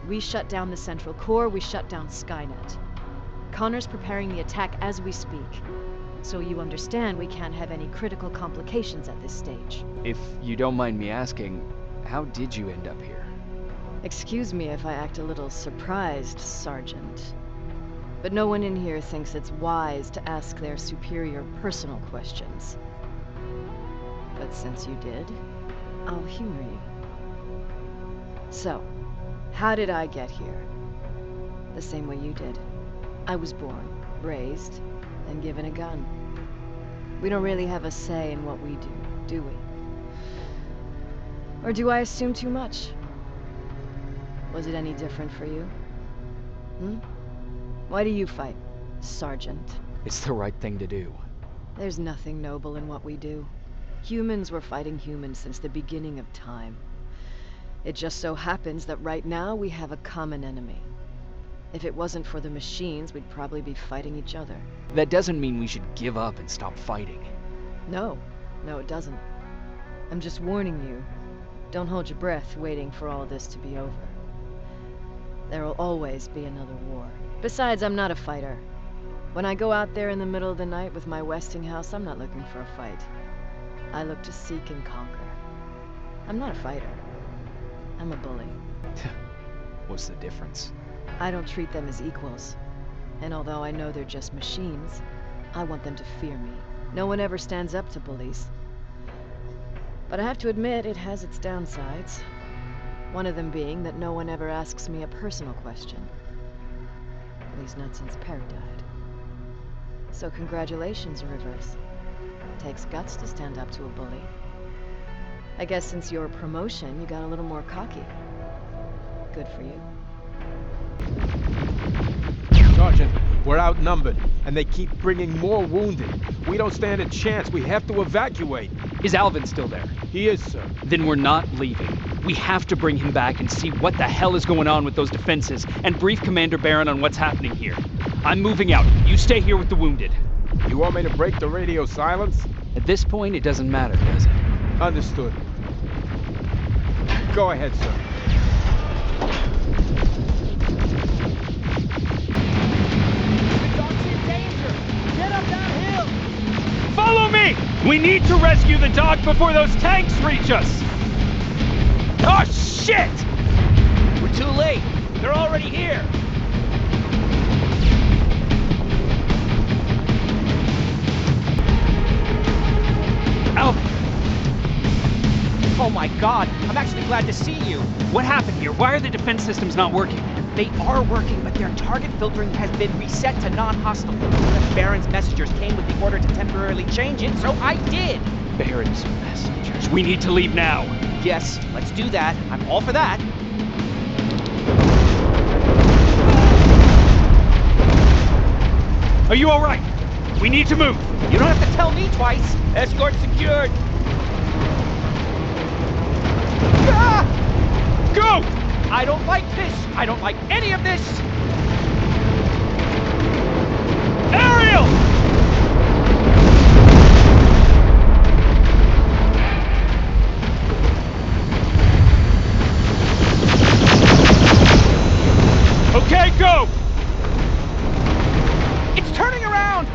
We shut down the central core, we shut down Skynet. Connor's preparing the attack as we speak. So you understand we can't have any critical complications at this stage. If you don't mind me asking, how did you end up here? Excuse me if I act a little surprised, Sergeant. But no one in here thinks it's wise to ask their superior personal questions. But since you did, I'll humor you. So, how did I get here? The same way you did. I was born, raised, and given a gun. We don't really have a say in what we do we? Or do I assume too much? Was it any different for you? Why do you fight, Sergeant? It's the right thing to do. There's nothing noble in what we do. Humans were fighting humans since the beginning of time. It just so happens that right now we have a common enemy. If it wasn't for the machines, we'd probably be fighting each other. That doesn't mean we should give up and stop fighting. No, it doesn't. I'm just warning you. Don't hold your breath waiting for all this to be over. There will always be another war. Besides, I'm not a fighter. When I go out there in the middle of the night with my Westinghouse, I'm not looking for a fight. I look to seek and conquer. I'm not a fighter. I'm a bully. What's the difference? I don't treat them as equals. And although I know they're just machines, I want them to fear me. No one ever stands up to bullies. But I have to admit, it has its downsides. One of them being that no one ever asks me a personal question. At least not since Perry died. So congratulations, Rivers. It takes guts to stand up to a bully. I guess since your promotion, you got a little more cocky. Good for you. Sergeant, we're outnumbered, and they keep bringing more wounded. We don't stand a chance. We have to evacuate. Is Alvin still there? He is, sir. Then we're not leaving. We have to bring him back and see what the hell is going on with those defenses, and brief Commander Barron on what's happening here. I'm moving out. You stay here with the wounded. You want me to break the radio silence? At this point, it doesn't matter, does it? Understood. Go ahead, sir. Follow me! We need to rescue the dock before those tanks reach us! Oh, shit! We're too late. They're already here. Alvin! Oh my god, I'm actually glad to see you. What happened here? Why are the defense systems not working? They are working, but their target filtering has been reset to non-hostile. Baron's messengers came with the order to temporarily change it, so I did. Baron's messengers. We need to leave now. Yes, let's do that. I'm all for that. Are you all right? We need to move. You don't have to tell me twice. Escort secured. Ah! Go! I don't like this. I don't like any of this. Ariel! Okay, go! It's turning around.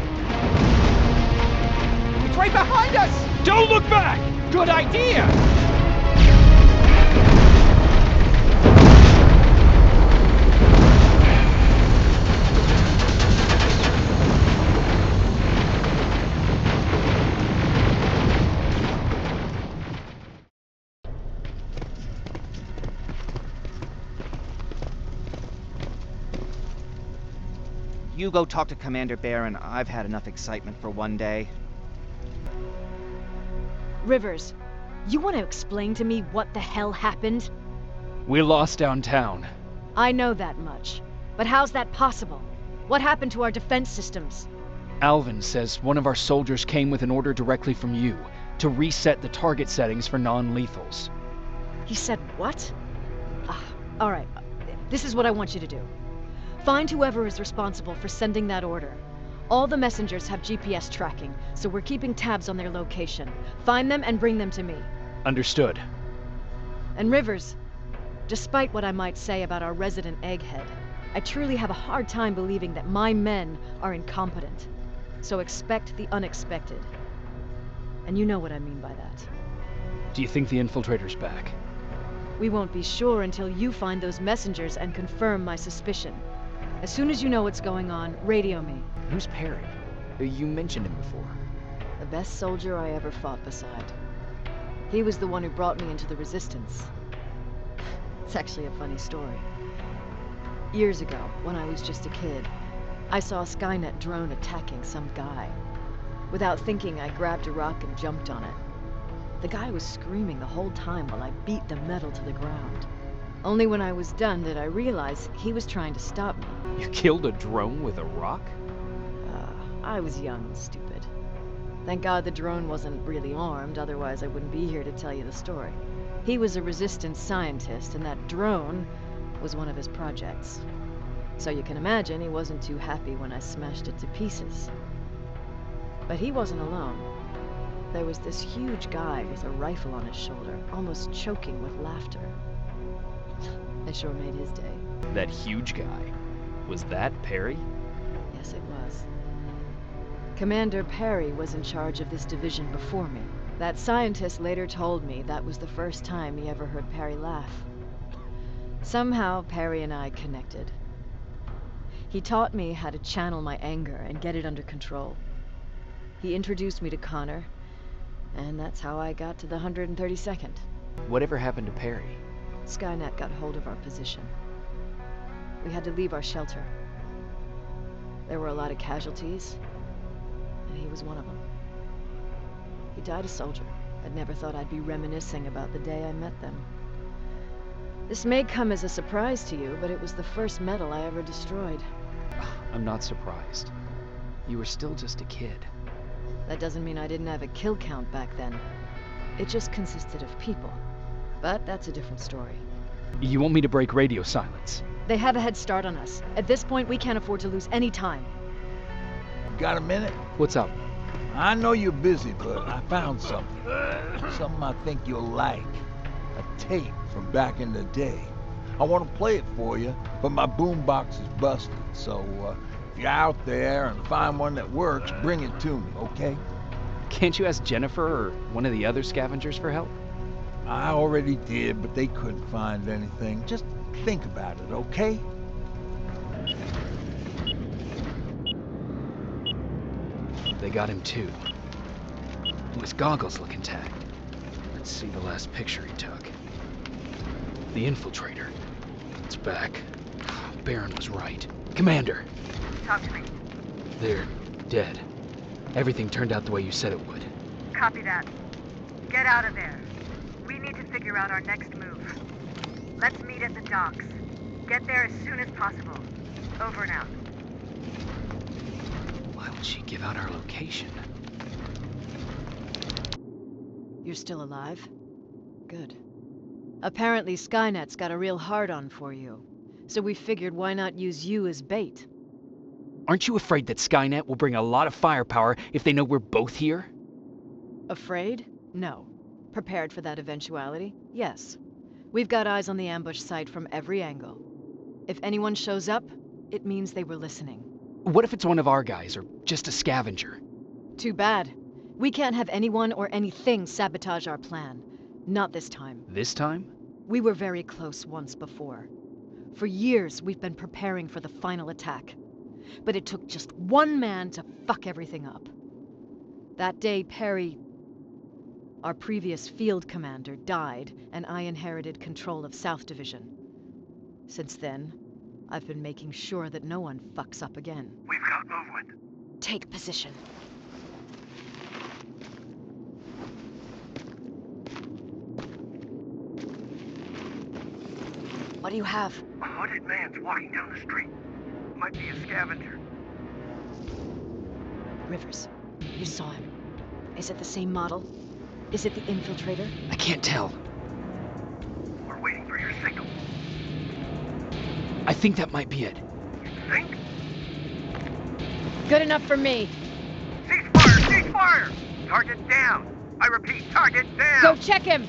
It's right behind us. Don't look back! Good idea. You go talk to Commander Barron. I've had enough excitement for one day. Rivers, you want to explain to me what the hell happened? We lost downtown. I know that much. But how's that possible? What happened to our defense systems? Alvin says one of our soldiers came with an order directly from you to reset the target settings for non-lethals. He said what? All right. This is what I want you to do. Find whoever is responsible for sending that order. All the messengers have GPS tracking, so we're keeping tabs on their location. Find them and bring them to me. Understood. And Rivers, despite what I might say about our resident egghead, I truly have a hard time believing that my men are incompetent. So expect the unexpected. And you know what I mean by that. Do you think the infiltrator's back? We won't be sure until you find those messengers and confirm my suspicion. As soon as you know what's going on, radio me. Who's Perry? You mentioned him before. The best soldier I ever fought beside. He was the one who brought me into the Resistance. It's actually a funny story. Years ago, when I was just a kid, I saw a Skynet drone attacking some guy. Without thinking, I grabbed a rock and jumped on it. The guy was screaming the whole time while I beat the metal to the ground. Only when I was done did I realize he was trying to stop me. You killed a drone with a rock? I was young and stupid. Thank God the drone wasn't really armed, otherwise I wouldn't be here to tell you the story. He was a resistance scientist, and that drone was one of his projects. So you can imagine he wasn't too happy when I smashed it to pieces. But he wasn't alone. There was this huge guy with a rifle on his shoulder, almost choking with laughter. I sure made his day. That huge guy. Was that Perry? Yes, it was. Commander Perry was in charge of this division before me. That scientist later told me that was the first time he ever heard Perry laugh. Somehow, Perry and I connected. He taught me how to channel my anger and get it under control. He introduced me to Connor, and that's how I got to the 132nd. Whatever happened to Perry? Skynet got hold of our position. We had to leave our shelter. There were a lot of casualties, and he was one of them. He died a soldier. I'd never thought I'd be reminiscing about the day I met them. This may come as a surprise to you, but it was the first metal I ever destroyed. I'm not surprised. You were still just a kid. That doesn't mean I didn't have a kill count back then. It just consisted of people. But that's a different story. You want me to break radio silence? They have a head start on us. At this point, we can't afford to lose any time. Got a minute? What's up? I know you're busy, but I found something. Something I think you'll like. A tape from back in the day. I want to play it for you, but my boombox is busted. So, if you're out there and find one that works, bring it to me, okay? Can't you ask Jennifer or one of the other scavengers for help? I already did, but they couldn't find anything. Just think about it, okay? They got him too. His goggles look intact. Let's see the last picture he took. The infiltrator. It's back. Baron was right. Commander! Talk to me. They're dead. Everything turned out the way you said it would. Copy that. Get out of there. We need to figure out our next move. Let's meet at the docks. Get there as soon as possible. Over and out. Why would she give out our location? You're still alive? Good. Apparently Skynet's got a real hard-on for you. So we figured why not use you as bait? Aren't you afraid that Skynet will bring a lot of firepower if they know we're both here? Afraid? No. Prepared for that eventuality? Yes. We've got eyes on the ambush site from every angle. If anyone shows up, it means they were listening. What if it's one of our guys, or just a scavenger? Too bad. We can't have anyone or anything sabotage our plan. Not this time. This time? We were very close once before. For years, we've been preparing for the final attack. But it took just one man to fuck everything up. That day, Perry, our previous field commander, died, and I inherited control of South Division. Since then, I've been making sure that no one fucks up again. We've got movement. Take position. What do you have? A hooded man's walking down the street. Might be a scavenger. Rivers, you saw him. Is it the same model? Is it the infiltrator? I can't tell. We're waiting for your signal. I think that might be it. You think? Good enough for me. Cease fire! Cease fire! Target down! I repeat, target down! Go check him!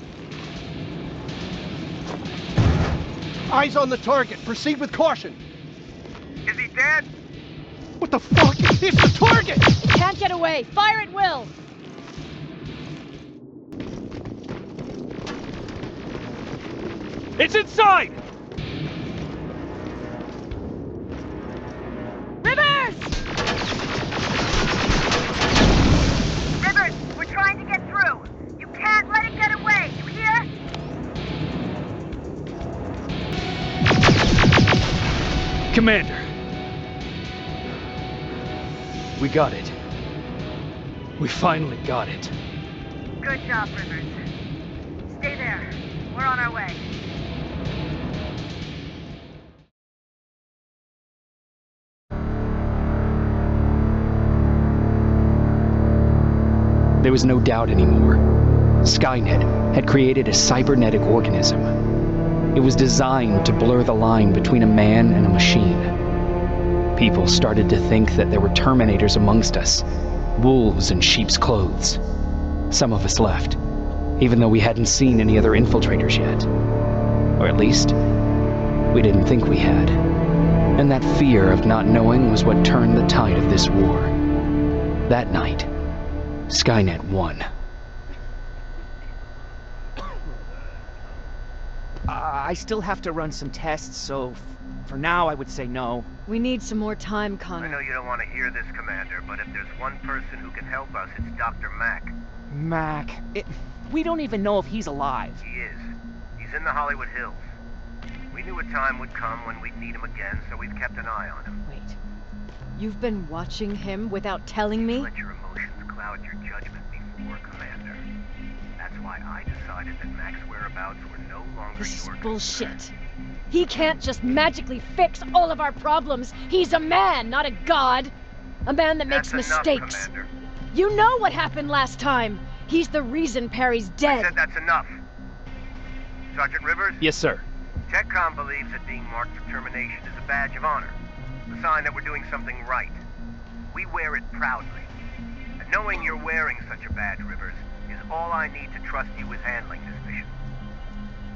Eyes on the target. Proceed with caution. Is he dead? What the fuck? It's the target! It can't get away. Fire at will! It's inside! Rivers! Rivers, we're trying to get through. You can't let it get away. You hear? Commander! We got it. We finally got it. Good job, Rivers. Stay there. We're on our way. There was no doubt anymore. Skynet had created a cybernetic organism. It was designed to blur the line between a man and a machine. People started to think that there were Terminators amongst us, wolves in sheep's clothes. Some of us left, even though we hadn't seen any other infiltrators yet. Or at least, we didn't think we had. And that fear of not knowing was what turned the tide of this war. That night, Skynet won. I still have to run some tests, so for now I would say no. We need some more time, I Connor. know you don't want to hear this, Commander, but if there's one person who can help us, it's Dr. Mack. Mac. We don't even know if he's alive. He is. He's in the Hollywood Hills. We knew a time would come when we'd need him again, so we've kept an eye on him. Wait. You've been watching him without telling me? Let your emotions cloud your judgment before, Commander. That's why I decided that Mack's whereabouts were no longer This is your bullshit. concern. He can't just magically fix all of our problems. He's a man, not a god. A man that makes That's enough, mistakes. Commander. You know what happened last time. He's the reason Perry's I dead. said that's enough. Sergeant Rivers? Yes, sir. TechCom believes that being marked for termination is a badge of honor, a sign that we're doing something right. We wear it proudly. And knowing you're wearing such a badge, Rivers, is all I need to trust you with handling this mission.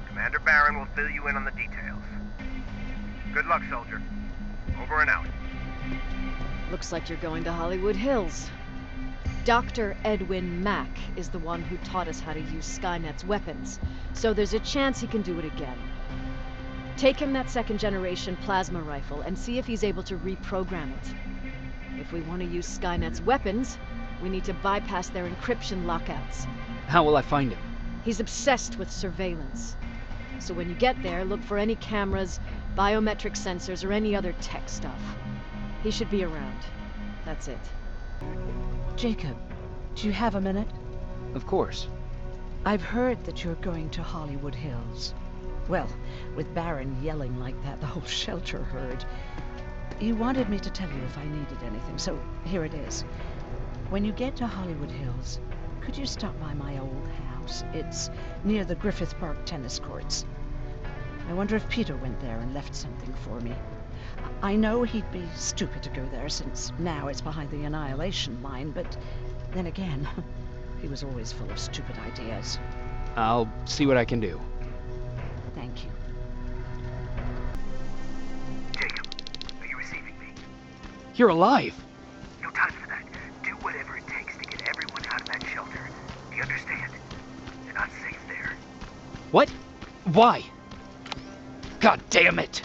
Commander Barron will fill you in on the details. Good luck, soldier. Over and out. Looks like you're going to Hollywood Hills. Dr. Edwin Mack is the one who taught us how to use Skynet's weapons, so there's a chance he can do it again. Take him that second-generation plasma rifle and see if he's able to reprogram it. If we want to use Skynet's weapons, we need to bypass their encryption lockouts. How will I find him? He's obsessed with surveillance. So when you get there, look for any cameras, biometric sensors, or any other tech stuff. He should be around. That's it. Jacob, do you have a minute? Of course. I've heard that you're going to Hollywood Hills. Well, with Barron yelling like that, the whole shelter heard. He wanted me to tell you if I needed anything, so here it is. When you get to Hollywood Hills, could you stop by my old house? It's near the Griffith Park tennis courts. I wonder if Peter went there and left something for me. I know he'd be stupid to go there, since now it's behind the Annihilation Line, but then again, he was always full of stupid ideas. I'll see what I can do. Thank you. Jacob, are you receiving me? You're alive! No time for that. Do whatever it takes to get everyone out of that shelter. Do you understand? You're not safe there. What? Why? God damn it!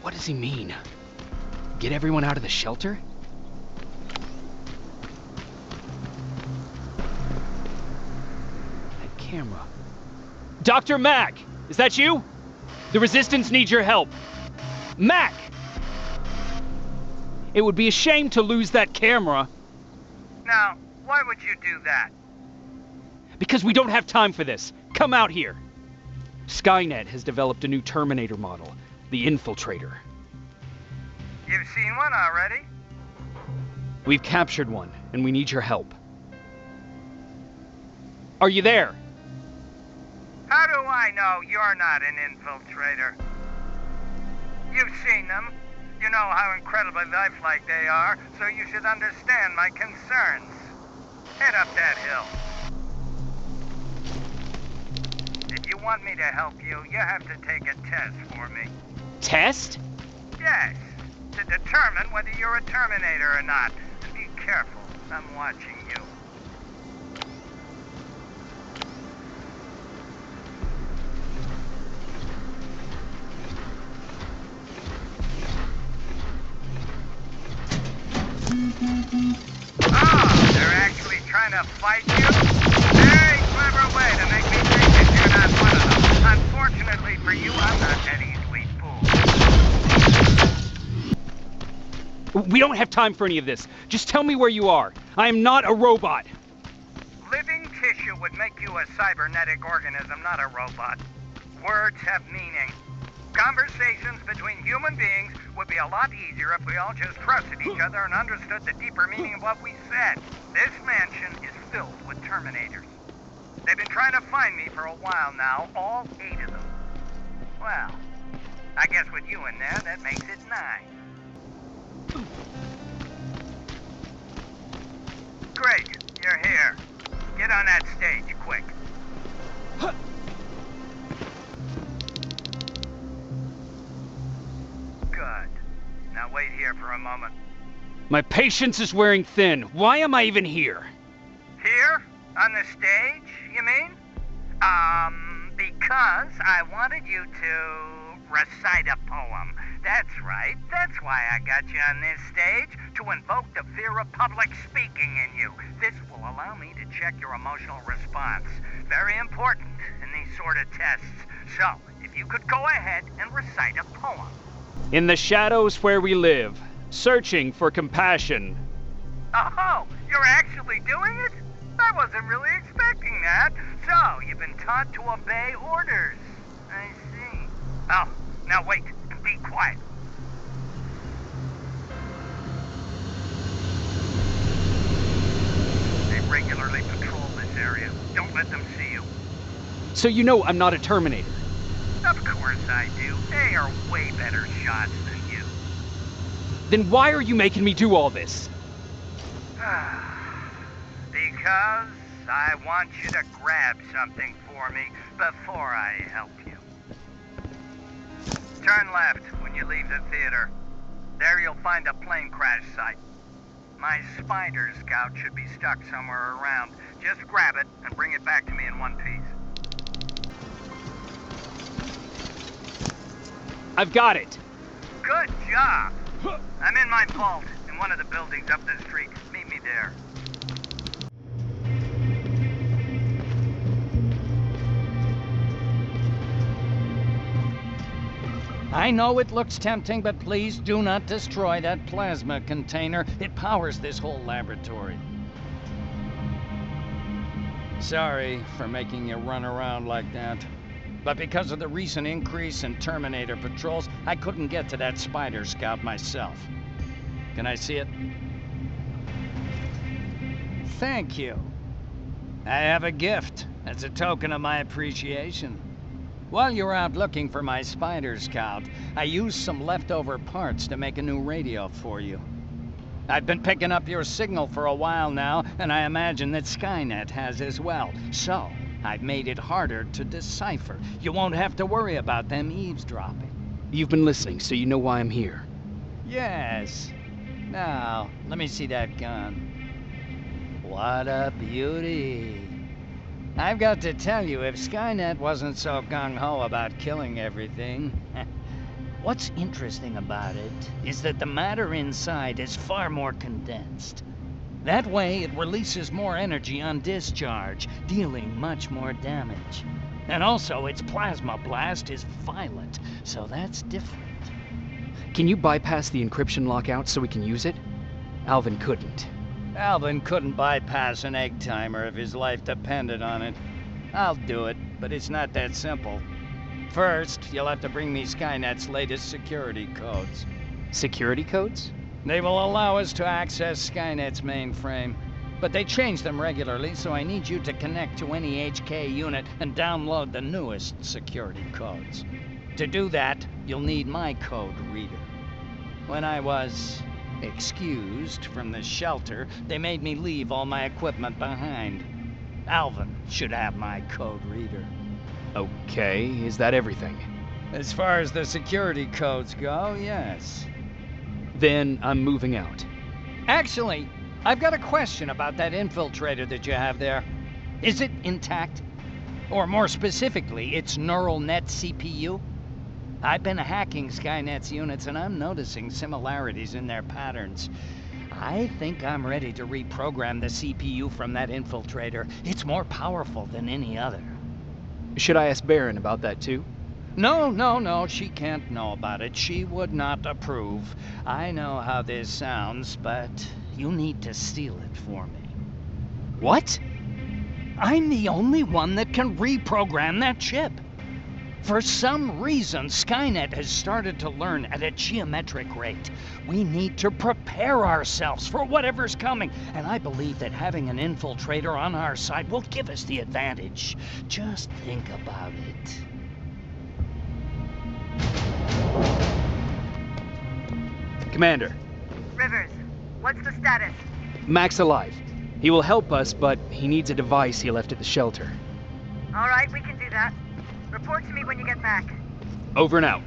What does he mean? Get everyone out of the shelter? That camera. Dr. Mack! Is that you? The Resistance needs your help. Mack! It would be a shame to lose that camera. Now, why would you do that? Because we don't have time for this. Come out here. Skynet has developed a new Terminator model, the Infiltrator. You've seen one already? We've captured one, and we need your help. Are you there? How do I know you're not an infiltrator? You've seen them. You know how incredibly lifelike they are, so you should understand my concerns. Head up that hill. If you want me to help you, you have to take a test for me. Test? Yes, to determine whether you're a Terminator or not. Be careful, I'm watching you. Oh, they're actually trying to fight you? Very clever way to make me think that you're not one of them. Unfortunately for you, I'm not that easily fooled. We don't have time for any of this. Just tell me where you are. I am not a robot. Living tissue would make you a cybernetic organism, not a robot. Words have meaning. Conversations between human beings would be a lot easier if we all just trusted each other and understood the deeper meaning of what we said. This mansion is filled with Terminators. They've been trying to find me for a while now, all 8 of them. Well, I guess with you in there, that makes it 9. Great, you're here. Get on that stage, quick. Good. Now wait here for a moment. My patience is wearing thin. Why am I even here? Here? On the stage, you mean? Because Because I wanted you to recite a poem. That's right. That's why I got you on this stage, to invoke the fear of public speaking in you. This will allow me to check your emotional response. Very important in these sort of tests. So, if you could go ahead and recite a poem. In the shadows where we live, searching for compassion. Oh, you're actually doing it? I wasn't really expecting that. So, you've been taught to obey orders. I see. Oh, now wait, and be quiet. They regularly patrol this area. Don't let them see you. So you know I'm not a Terminator. Of course I do. They are way better shots than you. Then why are you making me do all this? Because I want you to grab something for me before I help you. Turn left when you leave the theater. There you'll find a plane crash site. My spider scout should be stuck somewhere around. Just grab it and bring it back to me in one piece. I've got it. Good job. I'm in my vault in one of the buildings up the street. Meet me there. I know it looks tempting, but please do not destroy that plasma container. It powers this whole laboratory. Sorry for making you run around like that. But because of the recent increase in Terminator patrols, I couldn't get to that spider scout myself. Can I see it? Thank you. I have a gift as a token of my appreciation. While you were out looking for my spider scout, I used some leftover parts to make a new radio for you. I've been picking up your signal for a while now, and I imagine that Skynet has as well. So, I've made it harder to decipher. You won't have to worry about them eavesdropping. You've been listening, so you know why I'm here. Yes. Now, let me see that gun. What a beauty. I've got to tell you, if Skynet wasn't so gung-ho about killing everything... What's interesting about it is that the matter inside is far more condensed. That way, it releases more energy on discharge, dealing much more damage. And also, its plasma blast is violent, so that's different. Can you bypass the encryption lockout so we can use it? Alvin couldn't. Alvin couldn't bypass an egg timer if his life depended on it. I'll do it, but it's not that simple. First, you'll have to bring me Skynet's latest security codes. Security codes? They will allow us to access Skynet's mainframe, but they change them regularly, so I need you to connect to any HK unit and download the newest security codes. To do that, you'll need my code reader. When I was excused from the shelter, they made me leave all my equipment behind. Alvin should have my code reader. Okay, is that everything? As far as the security codes go, yes. Then I'm moving out. Actually, I've got a question about that infiltrator that you have there. Is it intact? Or more specifically, its neural net CPU? I've been hacking Skynet's units and I'm noticing similarities in their patterns. I think I'm ready to reprogram the CPU from that infiltrator. It's more powerful than any other. Should I ask Baron about that too? No, she can't know about it. She would not approve. I know how this sounds, but you need to steal it for me. What? I'm the only one that can reprogram that chip. For some reason, Skynet has started to learn at a geometric rate. We need to prepare ourselves for whatever's coming, and I believe that having an infiltrator on our side will give us the advantage. Just think about it. Commander. Rivers, what's the status? Mac's alive. He will help us, but he needs a device he left at the shelter. All right, we can do that. Report to me when you get back. Over and out.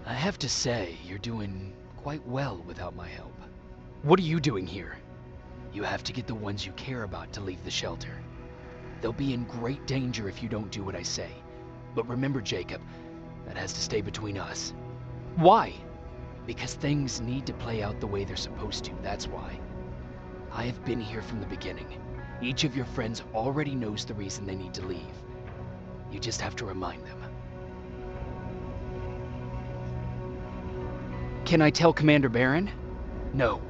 I have to say, you're doing quite well without my help. What are you doing here? You have to get the ones you care about to leave the shelter. They'll be in great danger if you don't do what I say. But remember, Jacob, that has to stay between us. Why? Because things need to play out the way they're supposed to, that's why. I have been here from the beginning. Each of your friends already knows the reason they need to leave. You just have to remind them. Can I tell Commander Barron? No,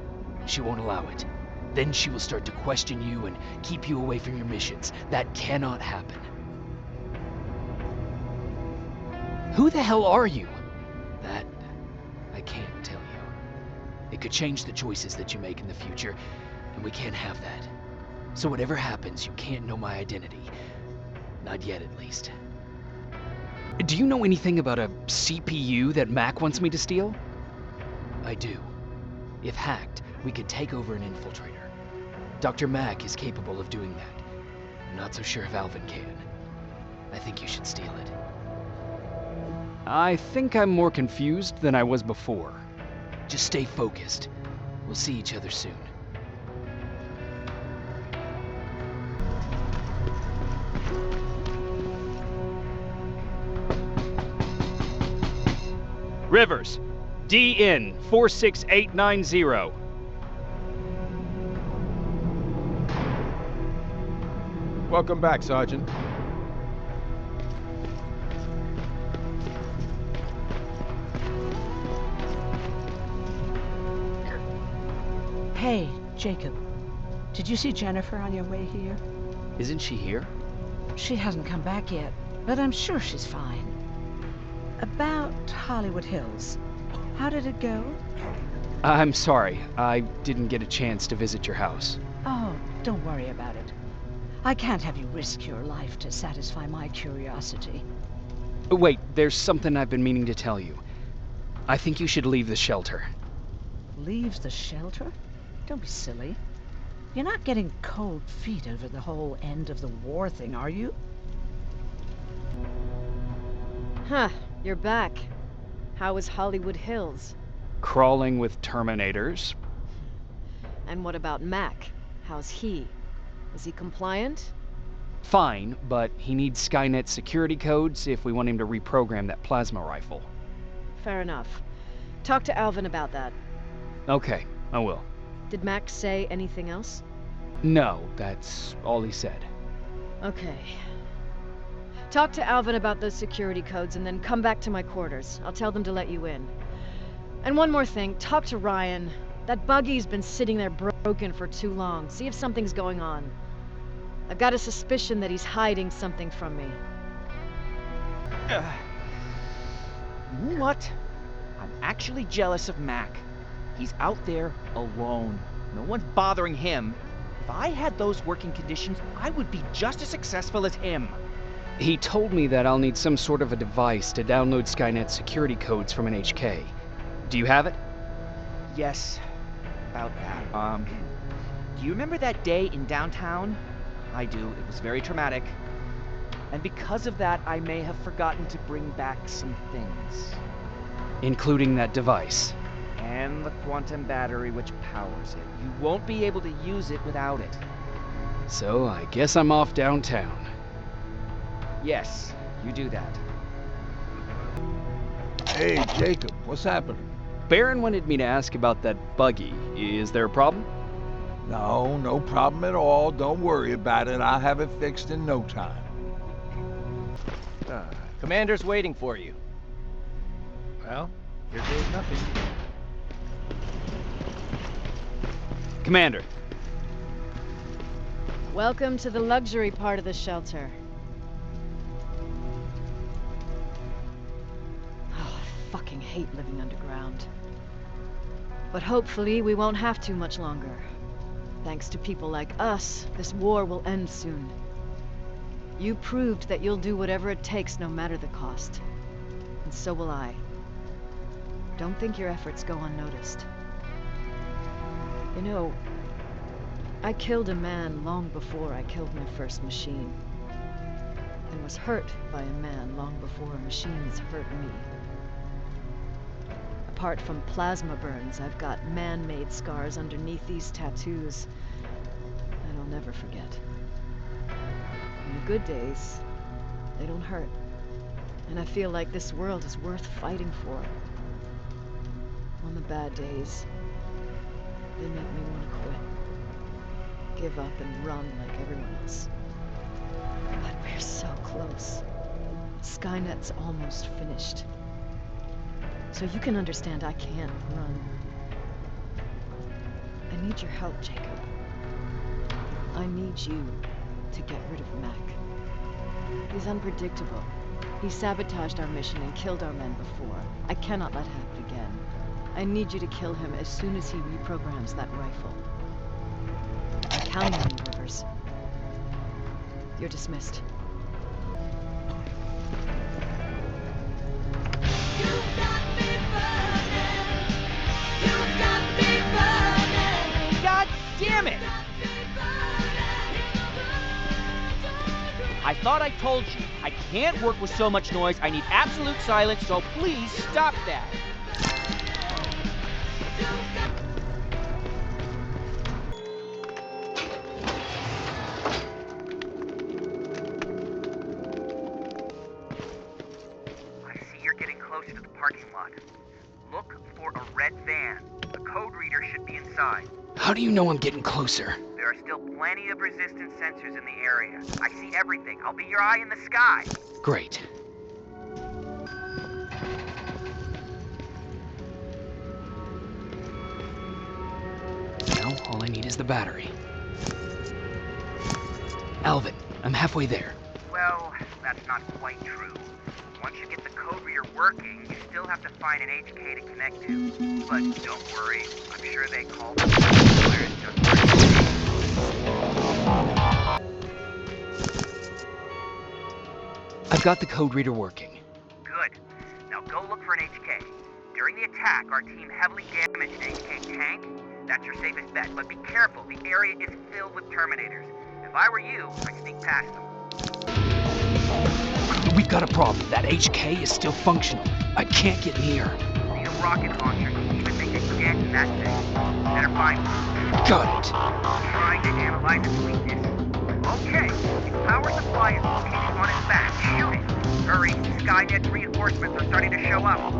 she won't allow it. Then she will start to question you and keep you away from your missions. That cannot happen. Who the hell are you? That I can't tell you. It could change the choices that you make in the future, and we can't have that. So whatever happens, you can't know my identity. Not yet, at least. Do you know anything about a CPU that Mac wants me to steal? I do. If hacked, we could take over an infiltrator. Dr. Mack is capable of doing that. I'm not so sure if Alvin can. I think you should steal it. I think I'm more confused than I was before. Just stay focused. We'll see each other soon. Rivers, DN 46890. Welcome back, Sergeant. Hey, Jacob. Did you see Jennifer on your way here? Isn't she here? She hasn't come back yet, but I'm sure she's fine. About Hollywood Hills. How did it go? I'm sorry. I didn't get a chance to visit your house. Oh, don't worry about it. I can't have you risk your life to satisfy my curiosity. Wait, there's something I've been meaning to tell you. I think you should leave the shelter. Leave the shelter? Don't be silly. You're not getting cold feet over the whole end of the war thing, are you? Huh, you're back. How is Hollywood Hills? Crawling with Terminators. And what about Mac? How's he? Is he compliant? Fine, but he needs Skynet security codes if we want him to reprogram that plasma rifle. Fair enough. Talk to Alvin about that. Okay, I will. Did Mac say anything else? No, that's all he said. Okay. Talk to Alvin about those security codes and then come back to my quarters. I'll tell them to let you in. And one more thing, talk to Ryan. That buggy's been sitting there broken for too long. See if something's going on. I've got a suspicion that he's hiding something from me. You know what? I'm actually jealous of Mac. He's out there alone. No one's bothering him. If I had those working conditions, I would be just as successful as him. He told me that I'll need some sort of a device to download Skynet security codes from an HK. Do you have it? Yes, about that. Do you remember that day in downtown? I do. It was very traumatic. And because of that, I may have forgotten to bring back some things. Including that device. And the quantum battery which powers it. You won't be able to use it without it. So I guess I'm off downtown. Yes, you do that. Hey, Jacob, what's happening? Barron wanted me to ask about that buggy. Is there a problem? No, no problem at all. Don't worry about it. I'll have it fixed in no time. Commander's waiting for you. Well, here goes nothing. Commander. Welcome to the luxury part of the shelter. Oh, I fucking hate living underground. But hopefully we won't have to much longer. Thanks to people like us, this war will end soon. You proved that you'll do whatever it takes no matter the cost. And so will I. Don't think your efforts go unnoticed. You know, I killed a man long before I killed my first machine. And was hurt by a man long before machines hurt me. Apart from plasma burns, I've got man-made scars underneath these tattoos that I'll never forget. good days, they don't hurt. And I feel like this world is worth fighting for. On the bad days, they make me want to quit. Give up and run like everyone else. But we're so close. Skynet's almost finished. So you can understand I can't run. I need your help, Jacob. I need you to get rid of Mac. He's unpredictable. He sabotaged our mission and killed our men before. I cannot let it happen again. I need you to kill him as soon as he reprograms that rifle. I'm counting on you, Rivers. You're dismissed. God damn it! I thought I told you, I can't work with so much noise. I need absolute silence, so please stop that. I see you're getting closer to the parking lot. Look for a red van. The code reader should be inside. How do you know I'm getting closer? There are still plenty of resistance sensors in the area. I see everything. I'll be your eye in the sky. Great. Now, all I need is the battery. Alvin, I'm halfway there. Well, that's not quite true. Once you get the code reader working, you still have to find an HK to connect to. But don't worry, I'm sure they call them clearance just for I've got the code reader working. Good. Now go look for an HK. During the attack, our team heavily damaged an HK tank. That's your safest bet, but be careful. The area is filled with Terminators. If I were you, I'd sneak past them. We've got a problem. That HK is still functional. I can't get near. Need a rocket launcher to see if they can get in that thing. Better find one. Got it. Trying to analyze its weakness. Okay, its power supply is located on its back. Shoot it. Hurry, Skynet's reinforcements are starting to show up.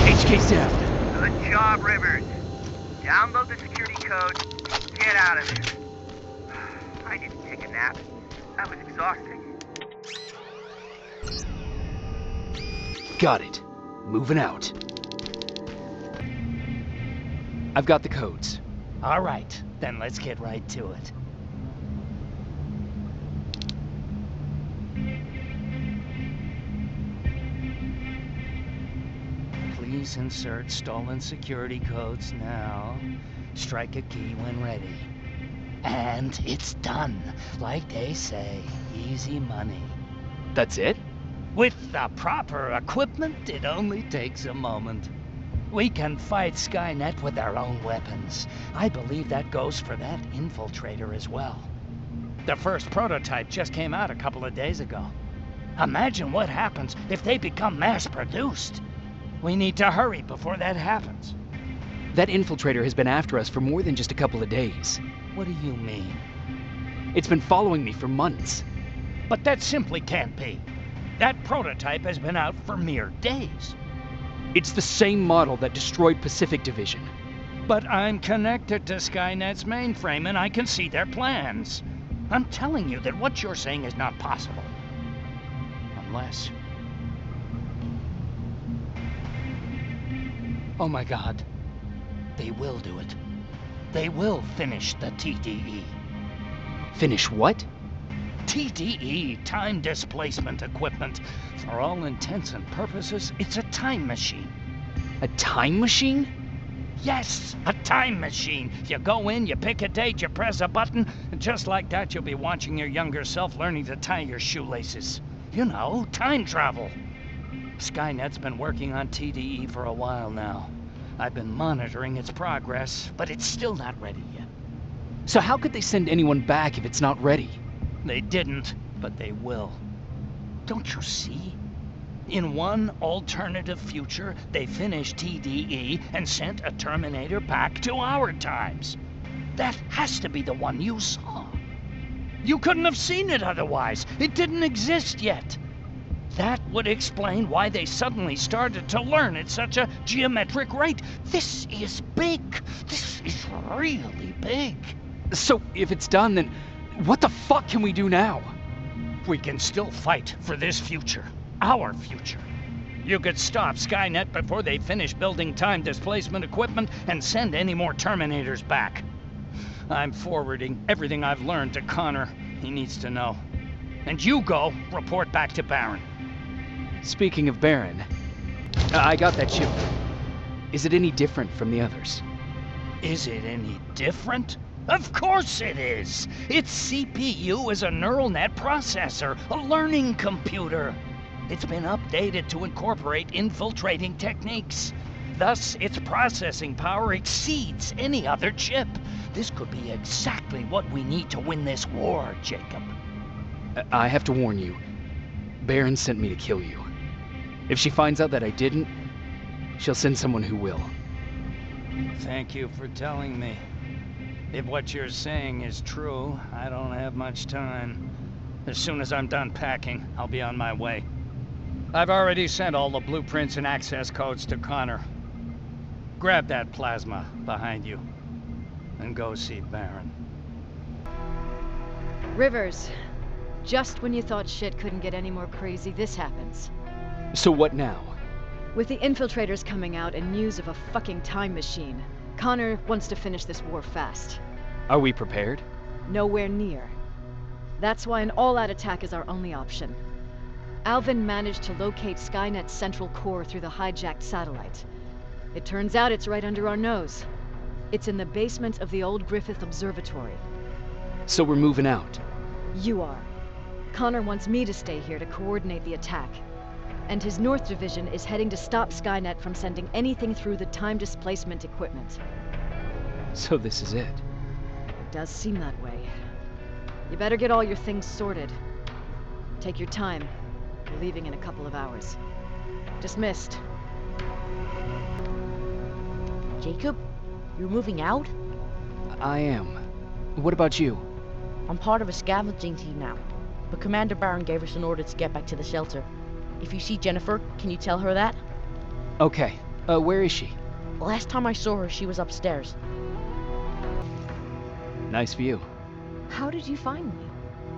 HK's down. Good job, Rivers. Download the security code. Get out of there. I didn't take a nap. That was exhausting. Got it. Moving out. I've got the codes. All right, then let's get right to it. Please insert stolen security codes now. Strike a key when ready. And it's done. Like they say, easy money. That's it? With the proper equipment, it only takes a moment. We can fight Skynet with our own weapons. I believe that goes for that infiltrator as well. The first prototype just came out a couple of days ago. Imagine what happens if they become mass-produced. We need to hurry before that happens. That infiltrator has been after us for more than just a couple of days. What do you mean? It's been following me for months. But that simply can't be. That prototype has been out for mere days. It's the same model that destroyed Pacific Division. But I'm connected to Skynet's mainframe and I can see their plans. I'm telling you that what you're saying is not possible. Unless... Oh my God. They will do it. They will finish the TDE. Finish what? TDE, time displacement equipment. For all intents and purposes, it's a time machine. A time machine? Yes, a time machine. You go in, you pick a date, you press a button, and just like that you'll be watching your younger self learning to tie your shoelaces. You know, time travel. Skynet's been working on TDE for a while now. I've been monitoring its progress, but it's still not ready yet. So how could they send anyone back if it's not ready? They didn't, but they will. Don't you see? In one alternative future, they finished TDE and sent a Terminator back to our times. That has to be the one you saw. You couldn't have seen it otherwise. It didn't exist yet. That would explain why they suddenly started to learn at such a geometric rate. This is big. This is really big. So, if it's done, then what the fuck can we do now? We can still fight for this future. Our future. You could stop Skynet before they finish building time displacement equipment and send any more Terminators back. I'm forwarding everything I've learned to Connor. He needs to know. And you go report back to Baron. Speaking of Baron, I got that chip. Is it any different from the others? Is it any different? Of course it is! Its CPU is a neural net processor, a learning computer. It's been updated to incorporate infiltrating techniques. Thus, its processing power exceeds any other chip. This could be exactly what we need to win this war, Jacob. I have to warn you. Baron sent me to kill you. If she finds out that I didn't, she'll send someone who will. Thank you for telling me. If what you're saying is true, I don't have much time. As soon as I'm done packing, I'll be on my way. I've already sent all the blueprints and access codes to Connor. Grab that plasma behind you, and go see Baron. Rivers, just when you thought shit couldn't get any more crazy, this happens. So what now? With the infiltrators coming out and news of a fucking time machine, Connor wants to finish this war fast. Are we prepared? Nowhere near. That's why an all-out attack is our only option. Alvin managed to locate Skynet's central core through the hijacked satellite. It turns out it's right under our nose. It's in the basement of the old Griffith Observatory. So we're moving out? You are. Connor wants me to stay here to coordinate the attack. And his North Division is heading to stop Skynet from sending anything through the time displacement equipment. So this is it? It does seem that way. You better get all your things sorted. Take your time. We're leaving in a couple of hours. Dismissed. Jacob, you're moving out? I am. What about you? I'm part of a scavenging team now, but Commander Baron gave us an order to get back to the shelter. If you see Jennifer, can you tell her that? Okay. Where is she? Last time I saw her, she was upstairs. Nice view. How did you find me?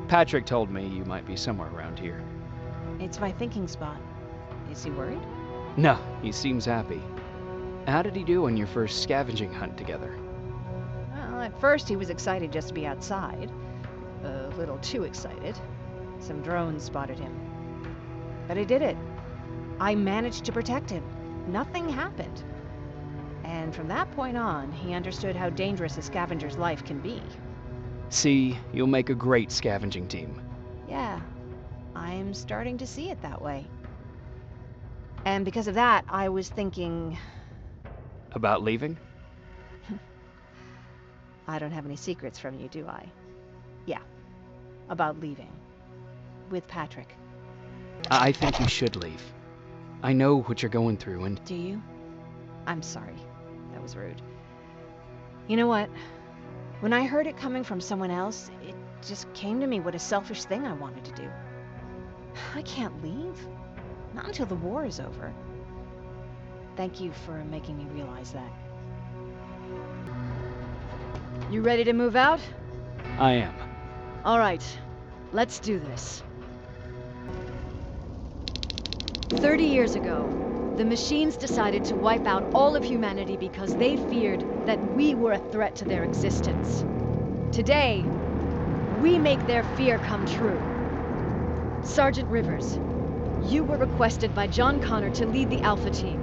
Patrick told me you might be somewhere around here. It's my thinking spot. Is he worried? No, he seems happy. How did he do on your first scavenging hunt together? Well, at first he was excited just to be outside. A little too excited. Some drones spotted him. But I did it. I managed to protect him. Nothing happened. And from that point on, he understood how dangerous a scavenger's life can be. See, you'll make a great scavenging team. Yeah, I'm starting to see it that way. And because of that, I was thinking... About leaving? I don't have any secrets from you, do I? Yeah, about leaving. With Patrick. I think you should leave. I know what you're going through, and... Do you? I'm sorry. That was rude. You know what? When I heard it coming from someone else, it just came to me what a selfish thing I wanted to do. I can't leave. Not until the war is over. Thank you for making me realize that. You ready to move out? I am. All right. Let's do this. 30 years ago, the machines decided to wipe out all of humanity because they feared that we were a threat to their existence. Today, we make their fear come true. Sergeant Rivers, you were requested by John Connor to lead the Alpha Team.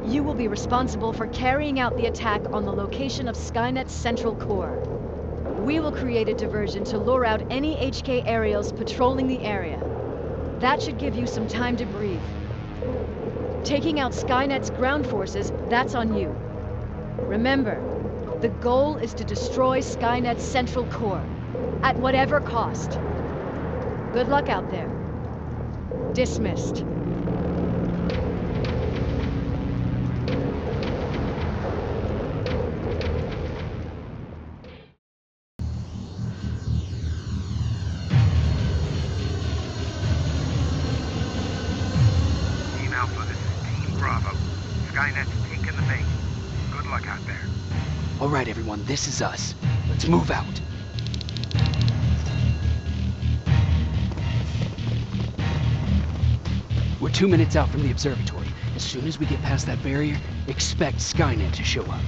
You will be responsible for carrying out the attack on the location of Skynet's central core. We will create a diversion to lure out any HK aerials patrolling the area. That should give you some time to breathe. Taking out Skynet's ground forces, that's on you. Remember, the goal is to destroy Skynet's central core, at whatever cost. Good luck out there. Dismissed. All right, everyone, this is us. Let's move out. We're 2 minutes out from the observatory. As soon as we get past that barrier, expect Skynet to show up.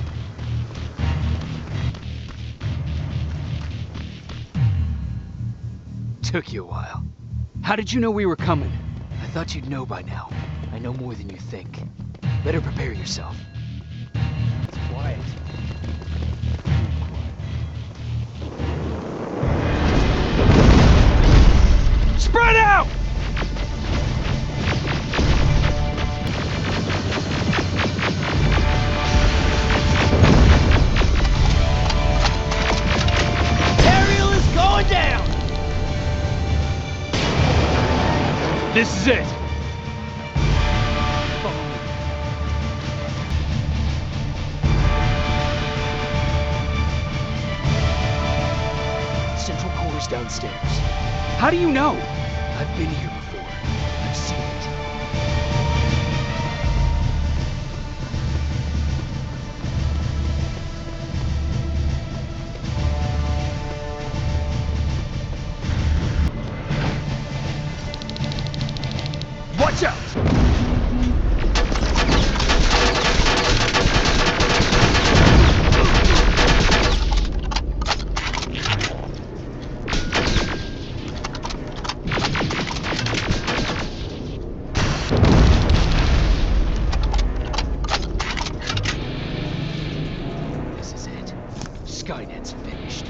Took you a while. How did you know we were coming? I thought you'd know by now. I know more than you think. Better prepare yourself. Quiet. Spread out! Ariel is going down! This is it. Central core is downstairs. How do you know? I've been here before. I've seen it. Watch out! This is it. Skynet's finished.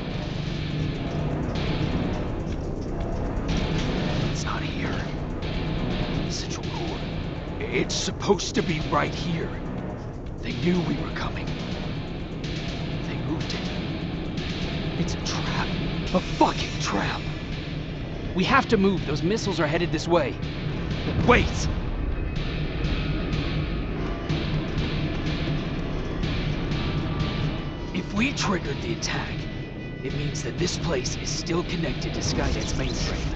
It's not here. Central core. It's supposed to be right here. They knew we were coming. They moved it. It's a trap. A fucking trap. We have to move. Those missiles are headed this way. Wait! If we triggered the attack, it means that this place is still connected to Skynet's mainframe.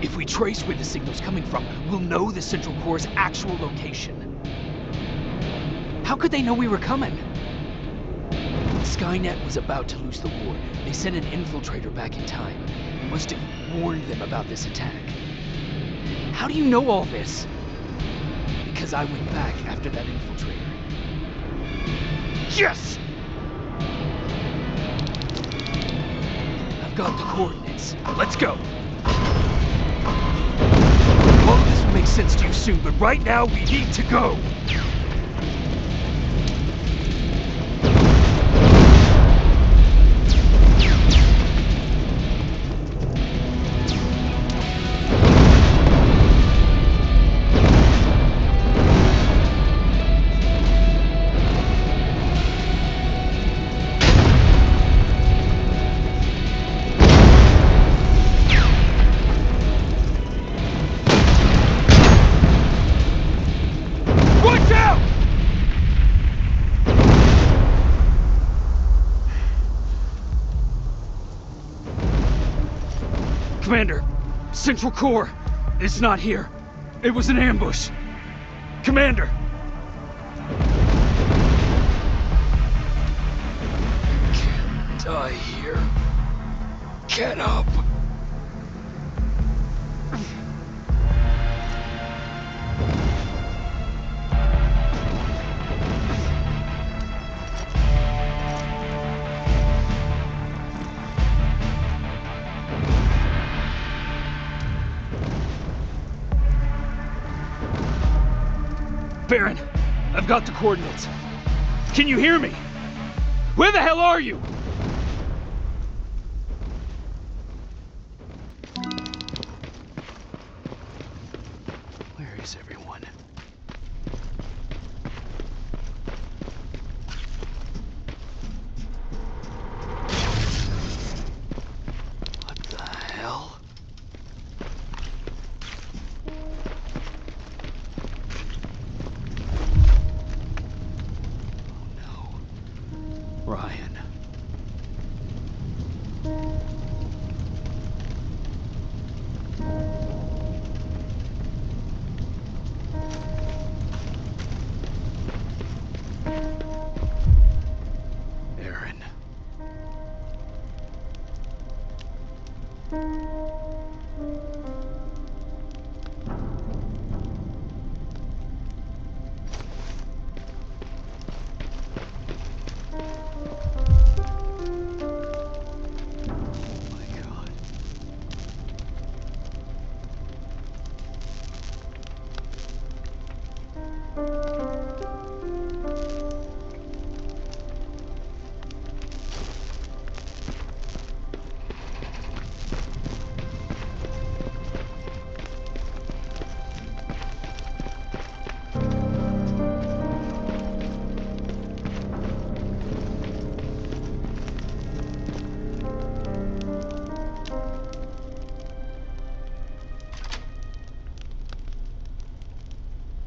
If we trace where the signal's coming from, we'll know the Central Core's actual location. How could they know we were coming? Skynet was about to lose the war. They sent an infiltrator back in time. He must have warned them about this attack. How do you know all this? Because I went back after that infiltrator. Yes! I've got the coordinates. Let's go. All of this will make sense to you soon, but right now we need to go. Watch out! Commander, Central Core is not here. It was an ambush. Commander! Can't die here. Get up. Baron, I've got the coordinates. Can you hear me? Where the hell are you? Where is everyone? What the hell? Oh no. Ryan.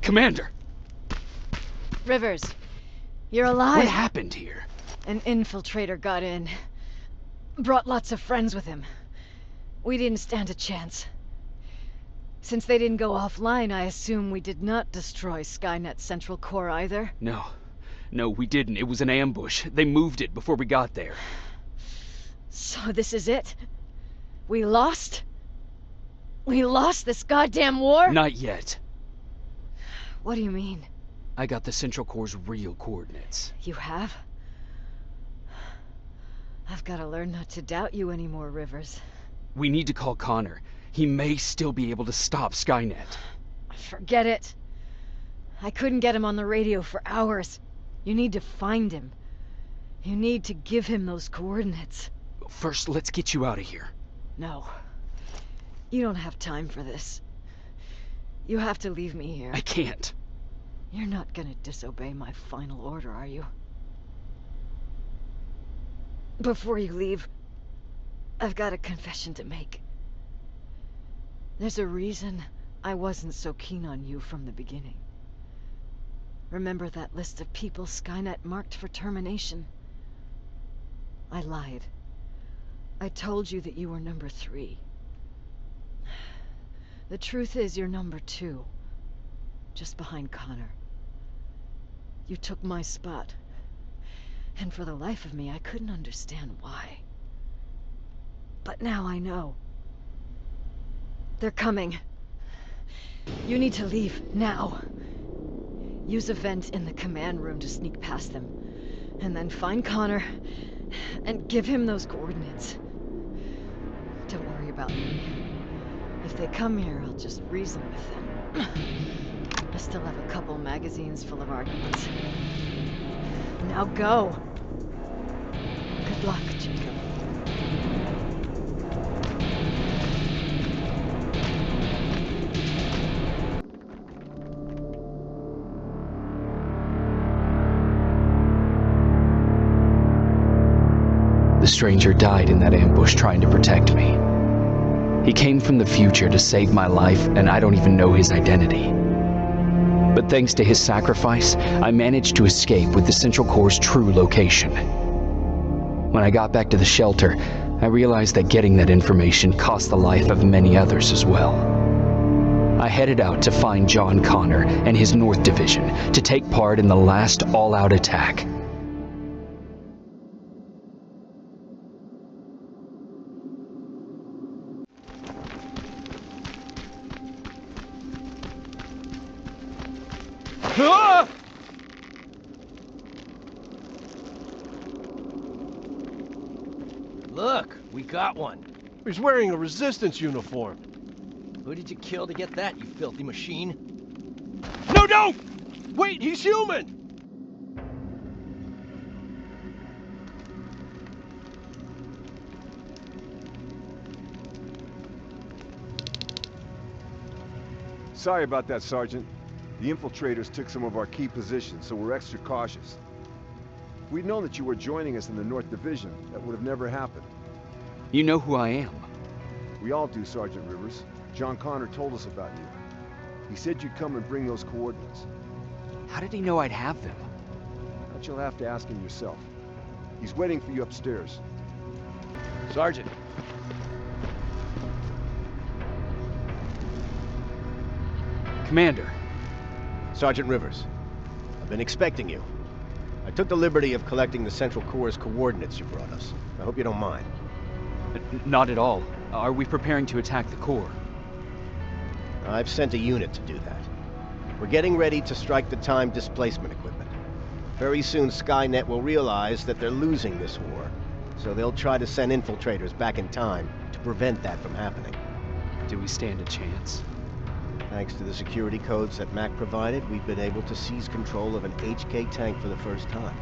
Commander! Rivers, you're alive. What happened here? An infiltrator got in. Brought lots of friends with him. We didn't stand a chance. Since they didn't go offline, I assume we did not destroy Skynet's central core either? No, we didn't. It was an ambush. They moved it before we got there. So this is it? We lost? We lost this goddamn war? Not yet. What do you mean? I got the Central Core's real coordinates. You have? I've got to learn not to doubt you anymore, Rivers. We need to call Connor. He may still be able to stop Skynet. Forget it. I couldn't get him on the radio for hours. You need to find him. You need to give him those coordinates. First, let's get you out of here. No. You don't have time for this. You have to leave me here. I can't. You're not gonna disobey my final order, are you? Before you leave, I've got a confession to make. There's a reason I wasn't so keen on you from the beginning. Remember that list of people Skynet marked for termination? I lied. I told you that you were number 3. The truth is you're number 2. Just behind Connor. You took my spot. And for the life of me, I couldn't understand why. But now I know. They're coming. You need to leave, now. Use a vent in the command room to sneak past them. And then find Connor, and give him those coordinates. Don't worry about me. If they come here, I'll just reason with them. I still have a couple magazines full of arguments. Now go! Good luck, Jacob. The stranger died in that ambush trying to protect me. He came from the future to save my life, and I don't even know his identity. But thanks to his sacrifice, I managed to escape with the Central Core's true location. When I got back to the shelter, I realized that getting that information cost the life of many others as well. I headed out to find John Connor and his North Division to take part in the last all-out attack. Look, we got one. He's wearing a resistance uniform. Who did you kill to get that, you filthy machine? No, don't! Wait, he's human! Sorry about that, Sergeant. The infiltrators took some of our key positions, so we're extra cautious. If we'd known that you were joining us in the North Division, that would have never happened. You know who I am. We all do, Sergeant Rivers. John Connor told us about you. He said you'd come and bring those coordinates. How did he know I'd have them? That you'll have to ask him yourself. He's waiting for you upstairs. Sergeant. Commander. Sergeant Rivers. I've been expecting you. I took the liberty of collecting the Central Core's coordinates you brought us. I hope you don't mind. Not at all. Are we preparing to attack the core? I've sent a unit to do that. We're getting ready to strike the time displacement equipment. Very soon Skynet will realize that they're losing this war, so they'll try to send infiltrators back in time to prevent that from happening. Do we stand a chance? Thanks to the security codes that Mac provided, we've been able to seize control of an HK tank for the first time.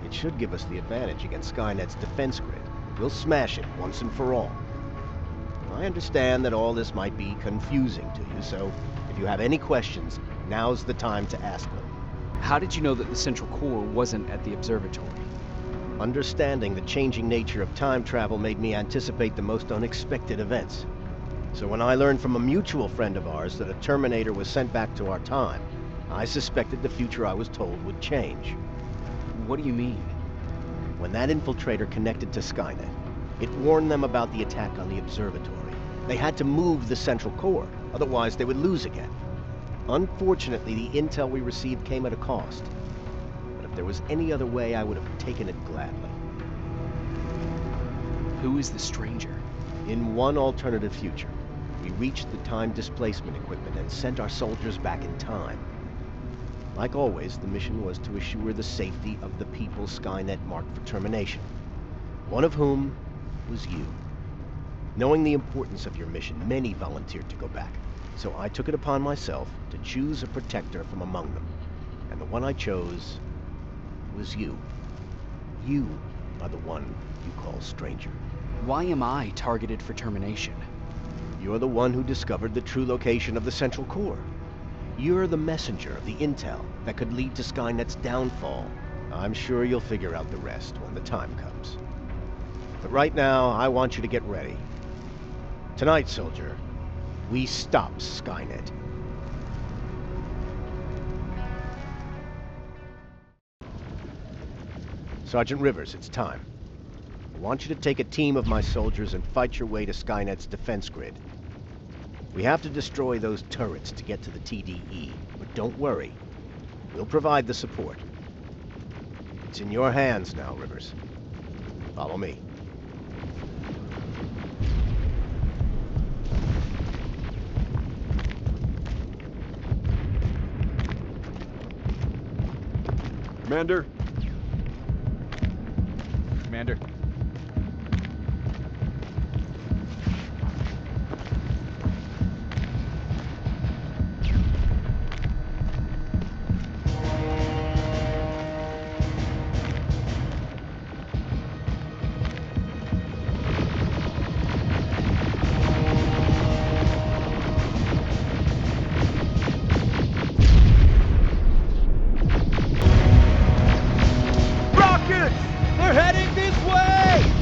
It should give us the advantage against Skynet's defense grid. We'll smash it once and for all. I understand that all this might be confusing to you, so if you have any questions, now's the time to ask them. How did you know that the Central Core wasn't at the observatory? Understanding the changing nature of time travel made me anticipate the most unexpected events. So when I learned from a mutual friend of ours that a Terminator was sent back to our time, I suspected the future I was told would change. What do you mean? When that infiltrator connected to Skynet, it warned them about the attack on the observatory. They had to move the central core, otherwise they would lose again. Unfortunately, the intel we received came at a cost. But if there was any other way, I would have taken it gladly. Who is the stranger? In one alternative future, we reached the time displacement equipment and sent our soldiers back in time. Like always, the mission was to assure the safety of the people Skynet marked for termination. One of whom was you. Knowing the importance of your mission, many volunteered to go back. So I took it upon myself to choose a protector from among them. And the one I chose was you. You are the one you call stranger. Why am I targeted for termination? You're the one who discovered the true location of the central core. You're the messenger of the intel that could lead to Skynet's downfall. I'm sure you'll figure out the rest when the time comes. But right now, I want you to get ready. Tonight, soldier, we stop Skynet. Sergeant Rivers, it's time. I want you to take a team of my soldiers and fight your way to Skynet's defense grid. We have to destroy those turrets to get to the TDE, but don't worry. We'll provide the support. It's in your hands now, Rivers. Follow me. Commander? Commander. They're heading this way!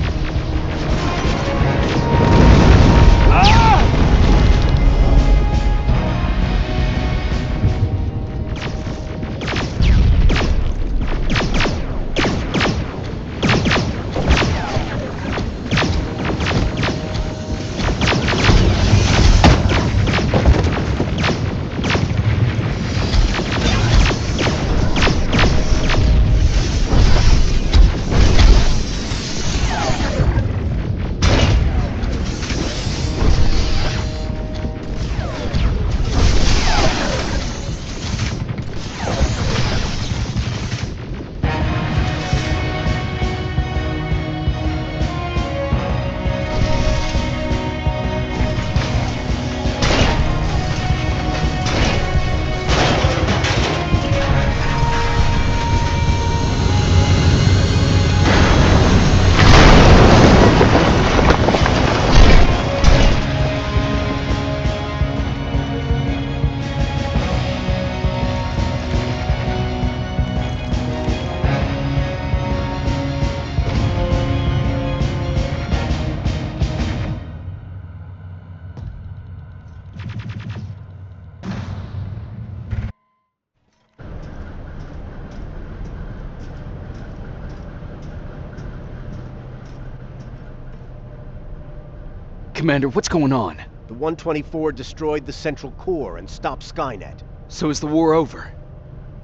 Commander, what's going on? The 124 destroyed the central core and stopped Skynet. So is the war over?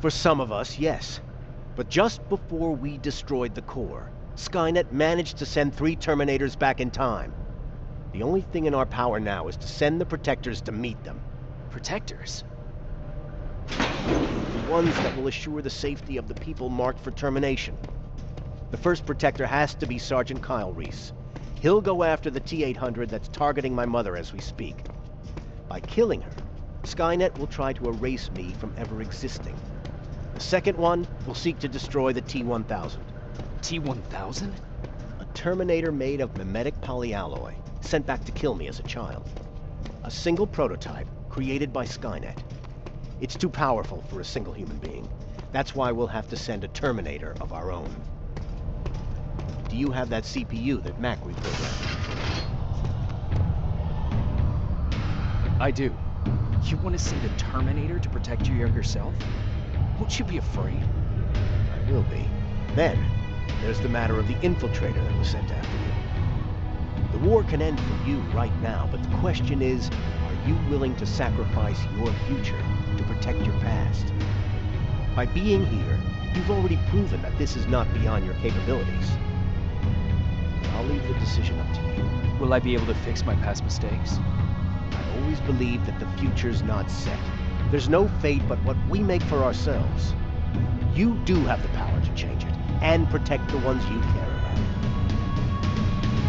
For some of us, yes. But just before we destroyed the core, Skynet managed to send 3 Terminators back in time. The only thing in our power now is to send the Protectors to meet them. Protectors? The ones that will assure the safety of the people marked for termination. The first Protector has to be Sergeant Kyle Reese. He'll go after the T-800 that's targeting my mother as we speak. By killing her, Skynet will try to erase me from ever existing. The second one will seek to destroy the T-1000. T-1000? A Terminator made of mimetic polyalloy, sent back to kill me as a child. A single prototype created by Skynet. It's too powerful for a single human being. That's why we'll have to send a Terminator of our own. Do you have that CPU that Mac reprogrammed? I do. You want to send a Terminator to protect your younger self? Won't you be afraid? I will be. Then, there's the matter of the infiltrator that was sent after you. The war can end for you right now, but the question is, are you willing to sacrifice your future to protect your past? By being here, you've already proven that this is not beyond your capabilities. I'll leave the decision up to you. Will I be able to fix my past mistakes? I always believe that the future's not set. There's no fate but what we make for ourselves. You do have the power to change it, and protect the ones you care about.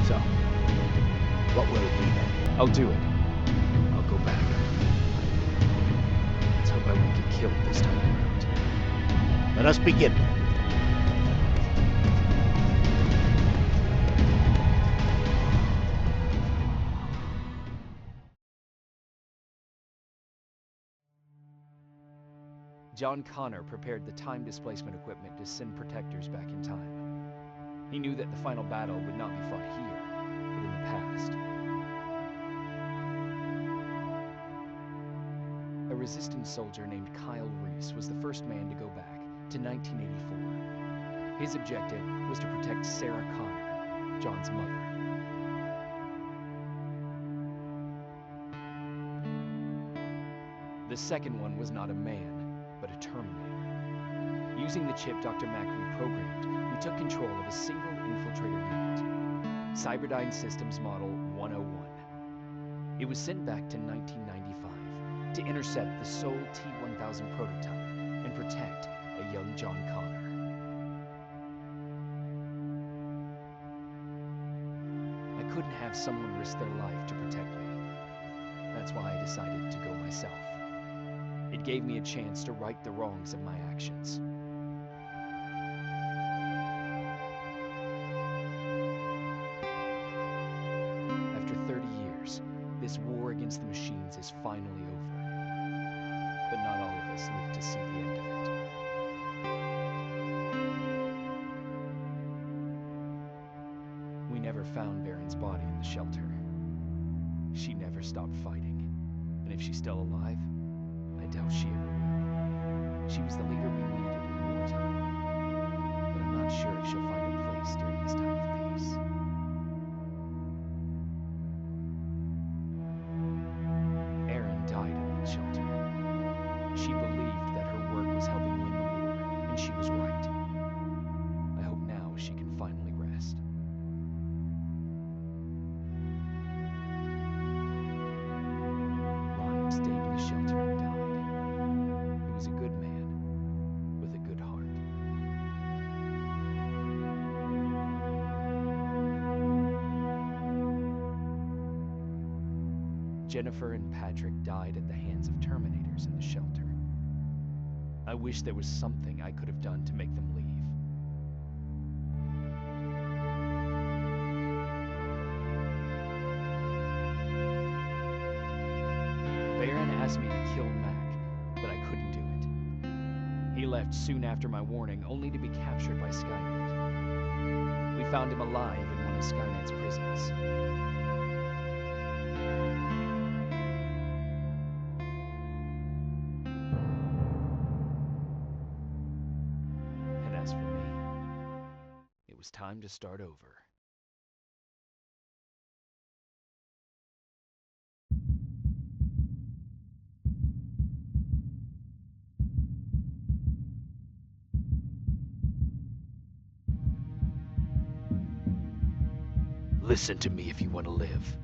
So, what will it be then? I'll do it. I'll go back. Let's hope I won't get killed this time around. Let us begin. John Connor prepared the time displacement equipment to send protectors back in time. He knew that the final battle would not be fought here, but in the past. A resistance soldier named Kyle Reese was the first man to go back to 1984. His objective was to protect Sarah Connor, John's mother. The second one was not a man, but a Terminator. Using the chip Dr. Mack reprogrammed, we took control of a single infiltrator unit, Cyberdyne Systems Model 101. It was sent back to 1995 to intercept the sole T-1000 prototype and protect a young John Connor. I couldn't have someone risk their life to protect me. That's why I decided to go myself. It gave me a chance to right the wrongs of my actions. After 30 years, this war against the machines is finally over. But not all of us live to see the end of it. We never found Baron's body in the shelter. She never stopped fighting. And if she's still alive, I doubt she ever will. She was the leader we needed in wartime, but I'm not sure if she'll find a place during this time of peace. Erin died in that shelter. She believed that her work was helping win the war, and she was right. I hope now she can finally rest. Ryan stayed in the shelter and died. He was a good man, with a good heart. Jennifer and Patrick died at the hands of Terminators in the shelter. I wish there was something I could have done to make them leave. Baron asked me to kill Mac, but I couldn't do it. He left soon after my warning, only to be captured by Skynet. We found him alive in one of Skynet's prisons. And as for me, it was time to start over. Listen to me if you want to live.